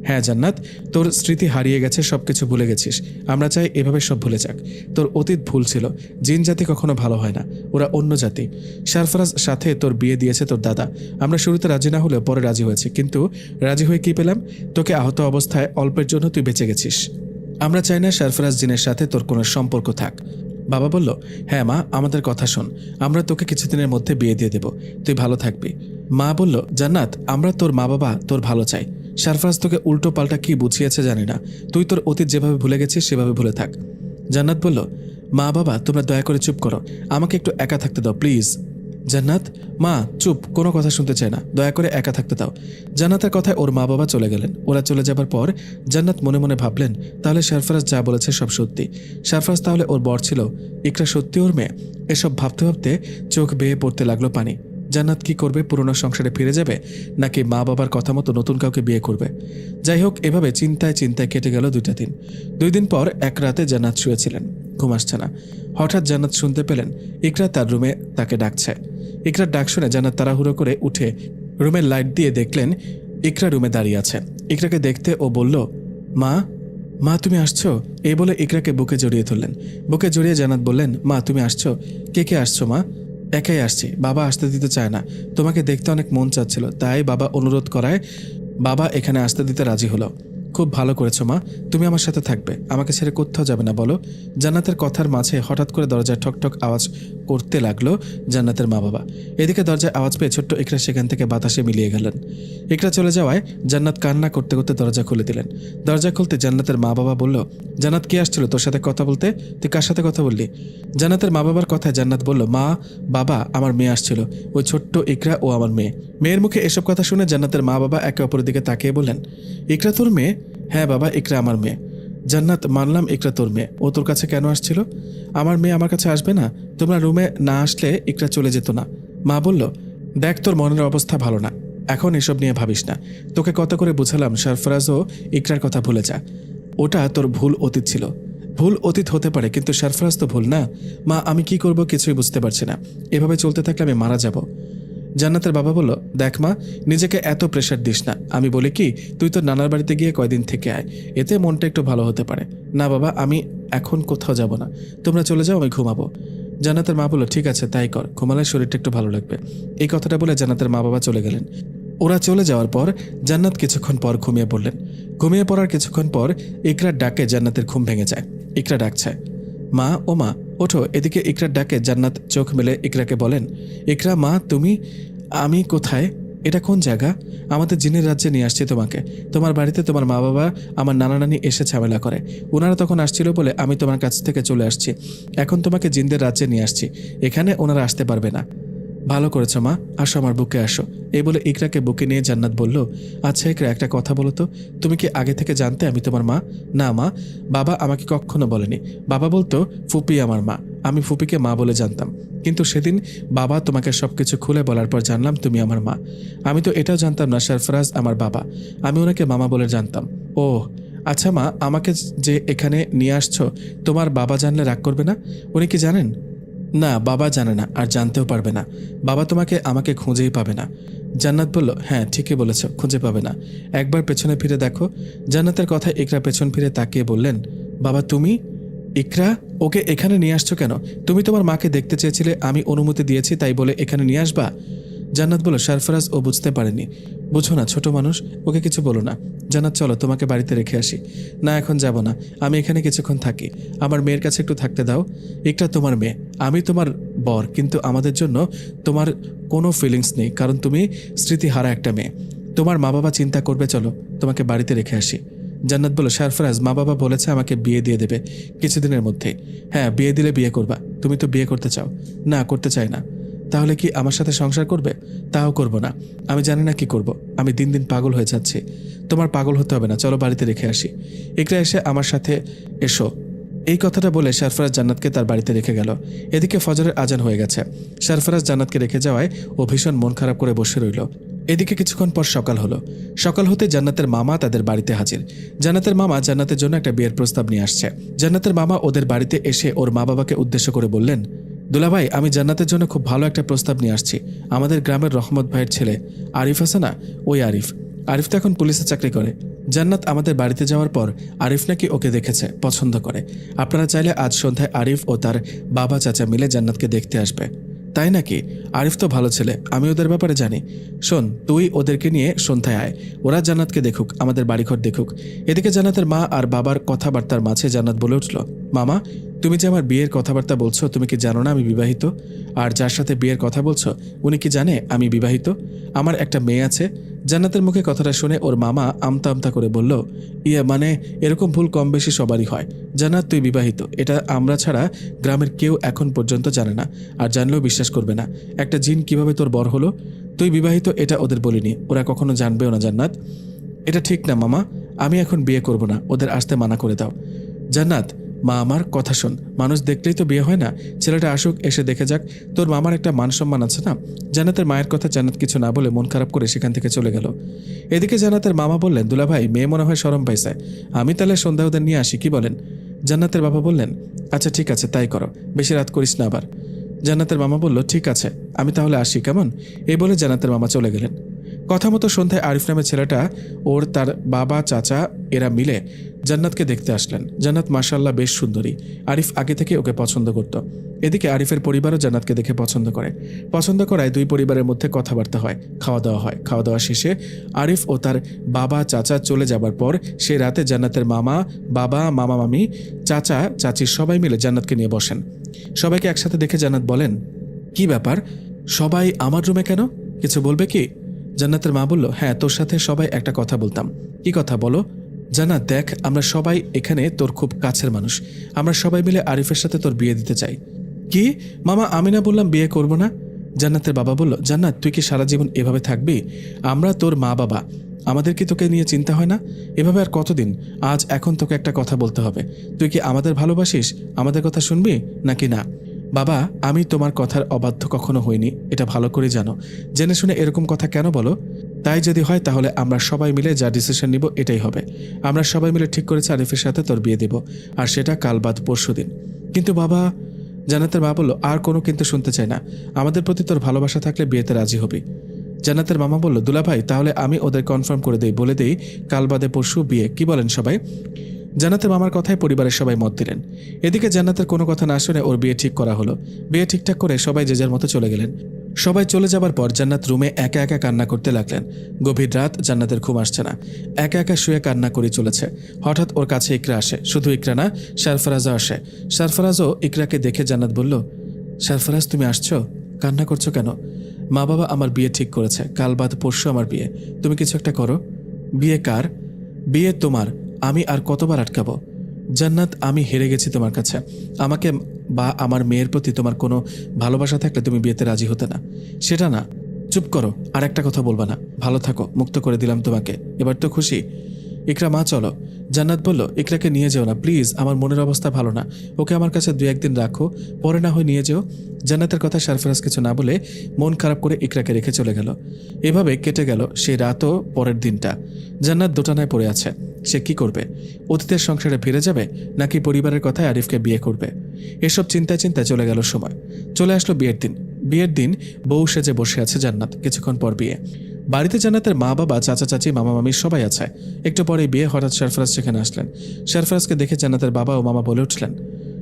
[SPEAKER 1] হ্যাঁ জান্নাত, তোর স্মৃতি হারিয়ে গেছে, সব কিছু ভুলে গেছিস। আমরা চাই এভাবে সব ভুলে যাক। তোর অতীত ভুল ছিল। জিন জাতি কখনো ভালো হয় না, ওরা অন্য জাতি। সরফরাজ সাথে তোর বিয়ে দিয়েছে তোর দাদা। আমরা শুরুতে রাজি না হলেও পরে রাজি হয়েছি, কিন্তু রাজি হয়ে কি পেলাম? তোকে আহত অবস্থায় অল্পের জন্য তুই বেঁচে গেছিস। আমরা চাই না সরফরাজ জিনের সাথে তোর কোনো সম্পর্ক থাক। বাবা বলল, হ্যাঁ মা, আমাদের কথা শোন। আমরা তোকে কিছুদিনের মধ্যে বিয়ে দিয়ে দেব, তুই ভালো থাকবি। মা বলল, জান্নাত, আমরা তোর মা বাবা তোর ভালো চাই। সরফরাজ তোকে উল্টো পাল্টা কি বুঝিয়েছে জানি না। তুই তোর অতীত যেভাবে ভুলে গেছিস সেভাবে ভুলে থাক। জান্নাত বলল, মা বাবা তোমরা দয়া করে চুপ করো, আমাকে একটু একা থাকতে দাও প্লিজ। জান্নাত, মা চুপ, কোনো কথা শুনতে চায় না, দয়া করে একা থাকতে দাও। জান্নাতের কথায় ওর মা বাবা চলে গেলেন। ওরা চলে যাবার পর জান্নাত মনে মনে ভাবলেন, তাহলে সরফরাজ যা বলেছে সব সত্যি। সরফরাজ তাহলে ওর বর ছিল, ইকরা সত্যি ওর মেয়ে। এসব ভাবতে ভাবতে চোখ বেয়ে পড়তে লাগলো পানি। জান্নাত কি করবে? পুরনো সংসারে ফিরে যাবে নাকি মা বাবার কথা মতো নতুন কাউকে বিয়ে করবে? যাই হোক, এভাবে চিন্তায় চিন্তায় কেটে গেল 2টা দিন। 2 দিন পর এক রাতে জান্নাত শুয়েছিলেন, ঘুম আসছে না। হঠাৎ জান্নাত শুনতে পেলেন ইকরা তার রুমে তাকে ডাকছে। ইকরার ডাক শুনে জান্নাত তাড়াহুড়ো করে উঠে রুমের লাইট দিয়ে দেখলেন ইকরা রুমে দাঁড়িয়ে আছে। ইকরাকে দেখতে ও বলল, মা, মা তুমি আসছো? এই বলে ইকরাকে বুকে জড়িয়ে ধরলেন। বুকে জড়িয়ে জান্নাত বললেন, মা তুমি আসছো? কে কে আসছো মা? একাই আসছি, বাবা আসতে দিতে চায় না। তোমাকে দেখতে অনেক মন চাচ্ছিল, তাই বাবা অনুরোধ করায় বাবা এখানে আসতে দিতে রাজি হলো। খুব ভালো করেছো মা, তুমি আমার সাথে থাকবে, আমাকে ছেড়ে কোথাও যাবে না বলো। জান্নাতের কথার মাঝে হঠাৎ করে দরজায় ঠকঠক আওয়াজ করতে লাগলো জান্নাতের মা বাবা। এদিকে দরজায় আওয়াজ পেয়ে ছোট্ট ইকরা সেখান থেকে বাতাসে মিলিয়ে গেলেন। ইকরা চলে যাওয়ায় জান্নাত কান্না করতে করতে দরজা খুলে দিলেন। দরজা খুলতে জান্নাতের মা বাবা বলল, জান্নাত কে আসছিল তোর সাথে কথা বলতে? তুই কার সাথে কথা বললি? জান্নাতের মা বাবার কথায় জান্নাত বলল, মা বাবা, আমার মেয়ে আসছিল, ওই ছোট্ট ইকরা ও আমার মেয়ে। মেয়ের মুখে এসব কথা শুনে জান্নাতের মা বাবা একে অপরের দিকে তাকিয়ে বললেন, ইকরা তোর মেয়ে? হ্যাঁ বাবা, ইকরা আমার মেয়ে। জান্নাত, মানলাম ইকরা তোর মেয়ে, ও তোর কাছে কেন আসছিল? আমার মেয়ে আমার কাছে আসবে না? তোমরা রুমে না আসলে ইকরা চলে যেত না। মা বলল, দেখ তোর মনের অবস্থা ভালো না, এখন এসব নিয়ে ভাবিস না। তোকে কত করে বুঝালাম সরফরাজও ইকরার কথা ভুলে যা, ওটা তোর ভুল অতীত ছিল। ভুল অতীত হতে পারে, কিন্তু সরফরাজ তো ভুল না। মা, আমি কি করব কিছুই বুঝতে পারছি না, এভাবে চলতে থাকলে আমি মারা যাব। জান্নাতের বাবা বলল, দেখ মা, নিজেকে এত প্রেশার দিস না। আমি বলি কি, তুই তো নানার বাড়িতে গিয়ে কয়দিন থেকে আয়, এতে মনটা একটু ভালো হতে পারে। না বাবা, আমি এখন কোথাও যাব না, তোমরা চলে যাও, আমি ঘুমাবো। জান্নাতের মা বলল, ঠিক আছে তাই কর, ঘুমালে শরীরটা একটু ভালো লাগবে। এই কথাটা বলে জান্নাতের মা বাবা চলে গেলেন। ওরা চলে যাওয়ার পর জান্নাত কিছুক্ষণ পর ঘুমিয়ে পড়লেন। ঘুমিয়ে পড়ার কিছুক্ষণ পর ইকরার ডাকে জান্নাতের ঘুম ভেঙে যায়। ইকরা ডাকছে, মা, ও মা ওঠো। এদিকে ইকরার ডাকে জান্নাত চোখ মেলে ইকরাকে বলেন, ইকরা মা তুমি? আমি কোথায়? এটা কোন জায়গা? আমাদের জিনের রাজ্যে নিয়ে আসছি তোমাকে। তোমার বাড়িতে তোমার মা বাবা, আমার নানা নানি এসে ঝামেলা করে, ওনারা তখন আসছিল বলে আমি তোমার কাছ থেকে চলে আসছি। এখন তোমাকে জিনদের রাজ্যে নিয়ে আসছি, এখানে ওনারা আসতে পারবে না। ভালো করেছো মা, আসো আমার বুকে আসো। এই বলে ইকরাকে বুকে নিয়ে জান্নাত বলল, আচ্ছা ইকরা, একটা কথা বলো তো, তুমি কি আগে থেকে জানতে আমি তোমার মা? না মা, বাবা আমাকে কখনো বলেনি। বাবা বলতো ফুপি আমার মা, আমি ফুপিকে মা বলে জানতাম। কিন্তু সেদিন বাবা তোমাকে সবকিছু খুলে বলার পর জানলাম তুমি আমার মা। আমি তো এটাও জানতাম না সরফরাজ আমার বাবা, আমি ওনাকে মামা বলে জানতাম। ও আচ্ছা মা, আমাকে যে এখানে নিয়ে আসছো তোমার বাবা জানলে রাগ করবে না? উনি কি জানেন? না, বাবা জানে না, আর জানতেও পারবে না। বাবা তোমাকে আমাকে খুঁজেই পাবে না। জান্নাত বলল, হ্যাঁ ঠিকই বলেছ, খুঁজে পাবে না। একবার পেছনে ফিরে দেখো। জান্নাতের কথা ইকরা পেছন ফিরে তাকিয়ে বললেন, বাবা তুমি? ইকরা, ওকে এখানে নিয়ে আসছো কেন? তুমি তোমার মাকে দেখতে চেয়েছিলে, আমি অনুমতি দিয়েছি তাই বলে এখানে নিয়ে আসবা? জান্নাত বলল, সরফরাজ ও বুঝতে পারেনি। বুঝো না, ছোট মানুষ, ওকে কিছু বলো না। জান্নাত, চলো তোমাকে বাড়িতে রেখে আসি। না, এখন যাব না, আমি এখানে কিছুক্ষণ থাকি, আমার মেয়ের কাছে একটু থাকতে দাও। একটা তোমার মেয়ে, আমি তোমার বর, কিন্তু আমাদের জন্য তোমার কোনো ফিলিংস নেই, কারণ তুমি স্মৃতিহারা একটা মেয়ে। তোমার মা বাবা চিন্তা করবে, চলো তোমাকে বাড়িতে রেখে আসি। জান্নাত বলল, সরফরাজ মা বাবা বলেছে আমাকে বিয়ে দিয়ে দেবে কিছুদিনের মধ্যে। হ্যাঁ, বিয়ে দিলে বিয়ে করবা, তুমি তো বিয়ে করতে চাও। না, করতে চাই না। তাহলে কি আমার সাথে সংসার করবে? তাও করব না। আমি জানি না কি করব, আমি দিন দিন পাগল হয়ে যাচ্ছি। তোমার পাগল হতে হবে না, চলো বাড়িতে রেখে আসি। ইকরা, এসে আমার সাথে এসো। এই কথাটা বলে সরফরাজ জান্নাতকে তার বাড়িতে রেখে গেল। এদিকে ফজরের আজান হয়ে গেছে। সরফরাজ জান্নাতকে রেখে যাওয়ায় ও ভীষণ মন খারাপ করে বসে রইল। এদিকে কিছুক্ষণ পর সকাল হলো। সকাল হতে জান্নাতের মামা তাদের বাড়িতে হাজির। জান্নাতের মামা জান্নাতের জন্য একটা বিয়ের প্রস্তাব নিয়ে আসছে। জান্নাতের মামা ওদের বাড়িতে এসে ওর মা বাবাকে উদ্দেশ্য করে বললেন, দুলাভাই, আমি জান্নাতের জন্য খুব ভালো একটা প্রস্তাব নিয়ে আসছি। আমাদের গ্রামের রহমত ভাইয়ের ছেলে আরিফ আছে না, ওই আরিফ। আরিফ তো এখন পুলিশে চাকরি করে। জান্নাত আমাদের বাড়িতে যাওয়ার পর আরিফ নাকি ওকে দেখেছে, পছন্দ করে। আপনারা চাইলে আজ সন্ধ্যায় আরিফ ও তার বাবা চাচা মিলে জান্নাতকে দেখতে আসবে। তাই নাকি? আরিফ তো ভালো ছেলে, আমি ওদের ব্যাপারে জানি। শোন, তুই ওদেরকে নিয়ে সন্ধ্যায় আয়, ওরা জান্নাতকে দেখুক, আমাদের বাড়িঘর দেখুক। এদিকে জান্নাতের মা আর বাবার কথাবার্তার মাঝে জান্নাত বলে উঠল, মামা, তুমি যে আমার বিয়ের কথাবার্তা বলছো, তুমি কি জানো না আমি বিবাহিত? আর যার সাথে বিয়ের কথা বলছো উনি কি জানে আমি বিবাহিত? আমার একটা মেয়ে আছে। জান্নাতের মুখে কথাটা শুনে ওর মামা আমতা আমতা করে বলল, ইয়ে মানে এরকম ভুল কম বেশি সবারই হয়। জান্নাত, তুই বিবাহিত, এটা আমরা ছাড়া গ্রামের কেউ এখন পর্যন্ত জানে না, আর জানলেও বিশ্বাস করবে না। একটা জিন কিভাবে তোর বর হলো? তুই বিবাহিত এটা ওদের বলিনি, ওরা কখনো জানবেও না। জান্নাত, এটা ঠিক না মামা, আমি এখন বিয়ে করব না, ওদের আসতে মানা করে দাও। জান্নাত, মা আমার কথা শোন, মানুষ দেখলেই তো বিয়ে হয় না, ছেলেটা আসুক, এসে দেখে যাক। তোর মামার একটা মান সম্মান আছে না? জান্নাতের মায়ের কথা জান্নাত কিছু না বলে মন খারাপ করে সেখান থেকে চলে গেল। এদিকে জান্নাতের মামা বললেন, দুলাভাই, মেয়ে মনে হয় শরম পাইছে, আমি তাহলে সন্ধ্যা ওদের নিয়ে আসি, কি বলেন? জান্নাতের বাবা বললেন, আচ্ছা ঠিক আছে তাই করো, বেশি রাত করিস না আবার। জান্নাতের মামা বলল, ঠিক আছে, আমি তাহলে আসি, কেমন? এই বলে জান্নাতের মামা চলে গেলেন। কথা মতো সন্ধ্যায় আরিফ নামের ছেলেটা ওর তার বাবা চাচা এরা মিলে জান্নাতকে দেখতে আসলেন। জান্নাত মাশাআল্লাহ বেশ সুন্দরী, আরিফ আগে থেকে ওকে পছন্দ করত। এদিকে আরিফের পরিবারও জান্নাতকে দেখে পছন্দ করে। পছন্দ করায় দুই পরিবারের মধ্যে কথাবার্তা হয়, খাওয়া দাওয়া হয়। খাওয়া দাওয়া শেষে আরিফ ও তার বাবা চাচা চলে যাবার পর সেই রাতে জান্নাতের মামা, বাবা, মামা, মামি, চাচা, চাচি সবাই মিলে জান্নাতকে নিয়ে বসেন। সবাইকে একসাথে দেখে জান্নাত বলেন, কি ব্যাপার, সবাই আমার রুমে কেন? কিছু বলবে কি? জান্নাতের মা বলল, হ্যাঁ, তোর সাথে সবাই একটা কথা বলতাম। কি কথা বলো? জান্নাত, দেখ, আমরা সবাই এখানে তোর খুব কাছের মানুষ, আমরা সবাই মিলে আরিফের সাথে তোর বিয়ে দিতে চাই। কি মামা, আমি না বললাম বিয়ে করব না? জান্নাতের বাবা বলল, জান্নাত, তুই কি সারা জীবন এভাবে থাকবি? আমরা তোর মা বাবা, আমাদের কি তোকে নিয়ে চিন্তা হয় না? এভাবে আর কতদিন? আজ এখন তোকে একটা কথা বলতে হবে। তুই কি আমাদের ভালোবাসিস? আমাদের কথা শুনবি নাকি না? বাবা, আমি তোমার কথার অবাধ্য কখনো হইনি, এটা ভালো করে জানো। জেনে শুনে এরকম কথা কেন বলো? তাই যদি হয় তাহলে আমরা সবাই মিলে যা ডিসিশন নিব এটাই হবে। আমরা সবাই মিলে ঠিক করেছি আরিফের সাথে তোর বিয়ে দেব, আর সেটা কাল বাদ পরশু দিন। কিন্তু বাবা, জান্নাতের মা বলল, আর কোনো কিন্তু শুনতে চাই না। আমাদের প্রতি তোর ভালোবাসা থাকলে বিয়েতে রাজি হবি। জান্নাতের মামা বলল, দুলাভাই তাহলে আমি ওদের কনফার্ম করে দেই, বলে দেই কাল বাদে পরশু বিয়ে। কি বলেন সবাই? জান্নাতের মামার কথায় পরিবারের সবাই মত দিলেন। এদিকে জান্নাতের কোনো কথা না শুনে ওর বিয়ে ঠিক করা হলো। বিয়ে ঠিকঠাক করে সবাই যে যার মতো চলে গেলেন। সবাই চলে যাবার পর জান্নাত রুমে একা একা কান্না করতে লাগলেন। গভীর রাত, জান্নাতের ঘুম আসছে না। একা একা শুয়ে কান্না করে চলেছে। হঠাৎ ওর কাছে ইকরা আসে। শুধু ইকরা না, সারফরাজও আসে। সারফরাজও ইকরাকে দেখে জান্নাত বলল, সারফরাজ তুমি আসছো? কান্না করছো কেন? মা বাবা আমার বিয়ে ঠিক করেছে, কাল বাদ পরশু আমার বিয়ে। তুমি কিছু একটা করো। বিয়ে কার? বিয়ে তোমার। আমি আর কতবার আটকাবো? জান্নাত, আমি হেরে গেছি তোমার কাছে। আমাকে বা আমার মেয়ের প্রতি তোমার কোনো ভালোবাসা থাকলে তুমি বিয়েতে রাজি হতে না। সেটা না। চুপ করো, আর একটা কথা বলবা না। ভালো থাকো, মুক্ত করে দিলাম তোমাকে। এবার তো খুশি? ইকরা মা চলো। জান্নাত বলল, ইকরাকে নিয়ে যেও না প্লিজ, আমার মনের অবস্থা ভালো না। ওকে আমার কাছে 2-1 দিন রাখো, পরে না হয় নিয়ে যেও। জান্নাতের কথা সারফরাজ কিছু না বলে মন খারাপ করে ইকরাকে রেখে চলে গেল। এভাবে কেটে গেল সেই রাতও পরের দিনটা। জান্নাত দোটানায় পড়ে আছে। সে কি করবে? অতীতের সংসারে ফিরে যাবে নাকি পরিবারের কথায় আরিফকে বিয়ে করবে? এসব চিন্তায় চিন্তায় চলে গেল সময়। চলে আসলো বিয়ের দিন। বিয়ের দিন বউ সেজে বসে আছে জান্নাত। কিছুক্ষণ পর বিয়ে। বাড়িতে জান্নাতের মা বাবা, চাচা চাচি, মামা মামি সবাই আছে। একটু পরে বিয়ে। হঠাৎ সারফরাজ সেখানে আসলেন। সারফরাজকে দেখে জান্নাতের বাবা ও মামা বলে উঠলেন,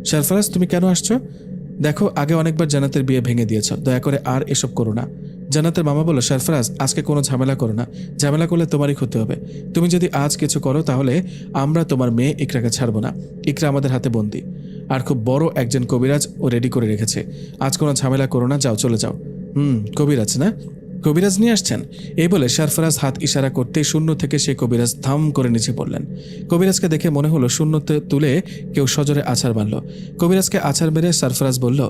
[SPEAKER 1] সারফরাজ তুমি কেন আসছো? দেখো, আগে অনেকবার জান্নাতের বিয়ে ভেঙে দিয়েছ, দয়া করে আর এসব করো না। জান্নাতের মামা বলল, সারফরাজ আজকে কোনো ঝামেলা করো না। ঝামেলা করলে তোমারই ক্ষতি হবে। তুমি যদি আজ কিছু করো তাহলে আমরা তোমার মেয়ে ইকরাকে ছাড়বো না। ইকরা আমাদের হাতে বন্দি, আর খুব বড় একজন কবিরাজ ও রেডি করে রেখেছে। আজ কোনো ঝামেলা করো না, যাও চলে যাও। কবিরাজ না? কবিরাজ নিয়ে আসছেন? এই বলে সারফরাজ হাত ইশারা করতেই শূন্য থেকে সেই কবিরাজ ধাম করে নিচে পড়লেন। কবিরাজকে দেখে মনে হলো শূন্যতে তুলে কেউ সজোরে আছাড় মারল। কবিরাজকে আছাড় মেরে সারফরাজ বলল,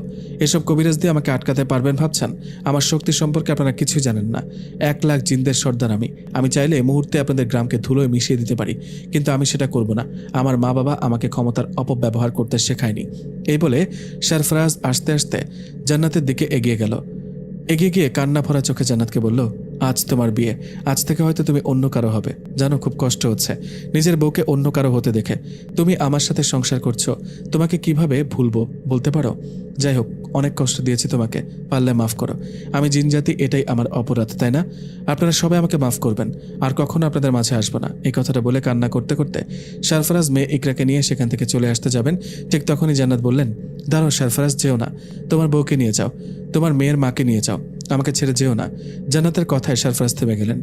[SPEAKER 1] এসব কবিরাজ দিয়ে আমাকে আটকাতে পারবেন ভাবছেন? আমার শক্তি সম্পর্কে আপনারা কিছুই জানেন না। 1 লাখ জিনদের সর্দার আমি চাইলে এই মুহূর্তে আপনাদের গ্রামকে ধুলোয় মিশিয়ে দিতে পারি, কিন্তু আমি সেটা করব না। আমার মা বাবা আমাকে ক্ষমতার অপব্যবহার করতে শেখায়নি। এই বলে সারফরাজ আস্তে আস্তে জান্নাতের দিকে এগিয়ে গেল। এগিয়ে গিয়ে কান্না ভরা চোখে জান্নাতকে বলল, আজ তোমার বিয়ে। আজ থেকে হয়তো তুমি অন্য কারো হবে। জানো, খুব কষ্ট হচ্ছে নিজের বউকে অন্য কারো হতে দেখে। তুমি আমার সাথে সংসার করছো, তোমাকে কিভাবে ভুলবো বলতে পারো? যাই হোক, অনেক কষ্ট দিয়েছি তোমাকে, পারলে মাফ করো। আমি জিনজাতি, এটাই আমার অপরাধ, তাই না? আপনারা সবাই আমাকে মাফ করবেন, আর কখনো আপনাদের মাঝে আসবো না। এই কথাটা বলে কান্না করতে করতে সারফরাজ মেয়ে ইকরাকে নিয়ে সেখান থেকে চলে আসতে যাবেন। ঠিক তখনই জান্নাত বললেন, দাঁড়াও সারফরাজ, যেও না। তোমার বউকে নিয়ে যাও, তোমার মেয়ের মাকে নিয়ে যাও, আমাকে ছেড়ে যেও না। জান্নাতের কথায় সারফরাজ থেমে গেলেন।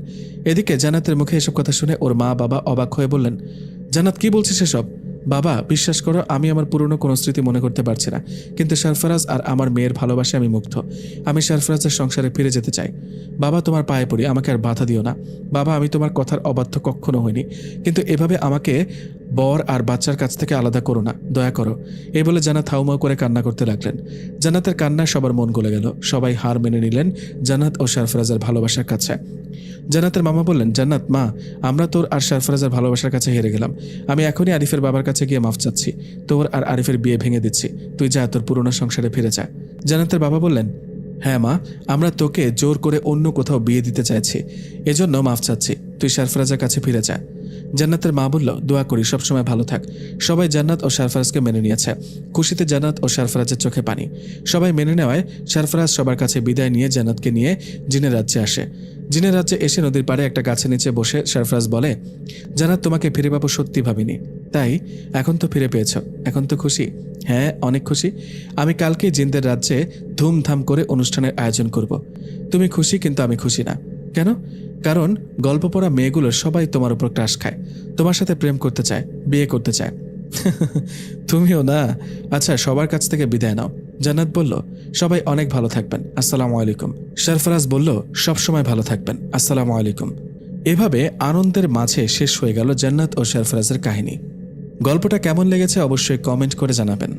[SPEAKER 1] এদিকে জান্নাতের মুখে এসব কথা শুনে ওর মা বাবা অবাক হয়ে বললেন, জান্নাত কি বলছিস এসব? বাবা, বিশ্বাস করো, আমি আমার পুরনো কোনো স্মৃতি মনে করতে পারছি না, কিন্তু সারফরাজ আর আমার মেয়ের ভালোবাসে আমি মুগ্ধ। আমি সারফরাজের সংসারে ফিরে যেতে চাই। বাবা, তোমার পায়ে পড়ি, আমাকে আর বাধা দিও না। বাবা, আমি তোমার কথার অবাধ্য কখনো হইনি, কিন্তু এভাবে আমাকে বর আর বাচ্চার কাছ থেকে আলাদা করো না, দয়া করো। এই বলে জান্নাত হাউমাউ করে কান্না করতে লাগলেন। জান্নাতের কান্নায় সবার মন গলে গেল। সবাই হার মেনে নিলেন জান্নাত ও সারফরাজের ভালোবাসার কাছে। জান্নাতের মামা বললেন, জান্নাত মা, আমরা তোর আর সারফরাজের ভালোবাসার কাছে হেরে গেলাম। আমি এখনই আরিফের বাবার কাছে গিয়ে মাফ চাচ্ছি। তোর আর আরিফের বিয়ে ভেঙে দিচ্ছি। তুই যা, তোর পুরনো সংসারে ফিরে যা। জান্নাতের বাবা বললেন, হ্যাঁ মা, আমরা তোকে জোর করে অন্য কোথাও বিয়ে দিতে চাইছি, এজন্য মাফ চাচ্ছি। তুই সারফরাজের কাছে ফিরে যা। জান্নাতের মা বলল, দোয়া করি সবসময় ভালো থাক। সবাই জান্নাত ও সারফরাজকে মেনে নিয়েছে। খুশিতে জান্নাত ও সারফরাজের চোখে পানি। সবাই মেনে নেওয়ায় সারফরাজ সবার কাছে বিদায় নিয়ে জান্নাতকে নিয়ে জিনের রাজ্যে আসে। জিনের রাজ্যে এসে নদীর পাড়ে একটা গাছের নিচে বসে সারফরাজ বলে, জান্নাত, তোমাকে ফিরে পাবো সত্যি ভাবিনি, তাই এখন তো ফিরে পেয়েছ, এখন তো খুশি? হ্যাঁ, অনেক খুশি। আমি কালকে জিনদের রাজ্যে ধুমধাম করে অনুষ্ঠানের আয়োজন করব। তুমি খুশি, কিন্তু আমি খুশি না। কেন? কারণ গল্প পড়া মেয়েগুলো সবাই তোমার উপর ক্রাশ খায়, তোমার সাথে প্রেম করতে চায়, বিয়ে করতে চায়। তুমিও না? আচ্ছা, সবার কাছ থেকে বিদায় নাও। জান্নাত বলল, সবাই অনেক ভালো থাকবেন, আসসালামু আলাইকুম। সারফরাজ বলল, সবসময় ভালো থাকবেন, আসসালামু আলাইকুম। এভাবে আনন্দের মাঝে শেষ হয়ে গেল জান্নাত ও সারফরাজের কাহিনী। গল্পটা কেমন লেগেছে অবশ্যই কমেন্ট করে জানাবেন।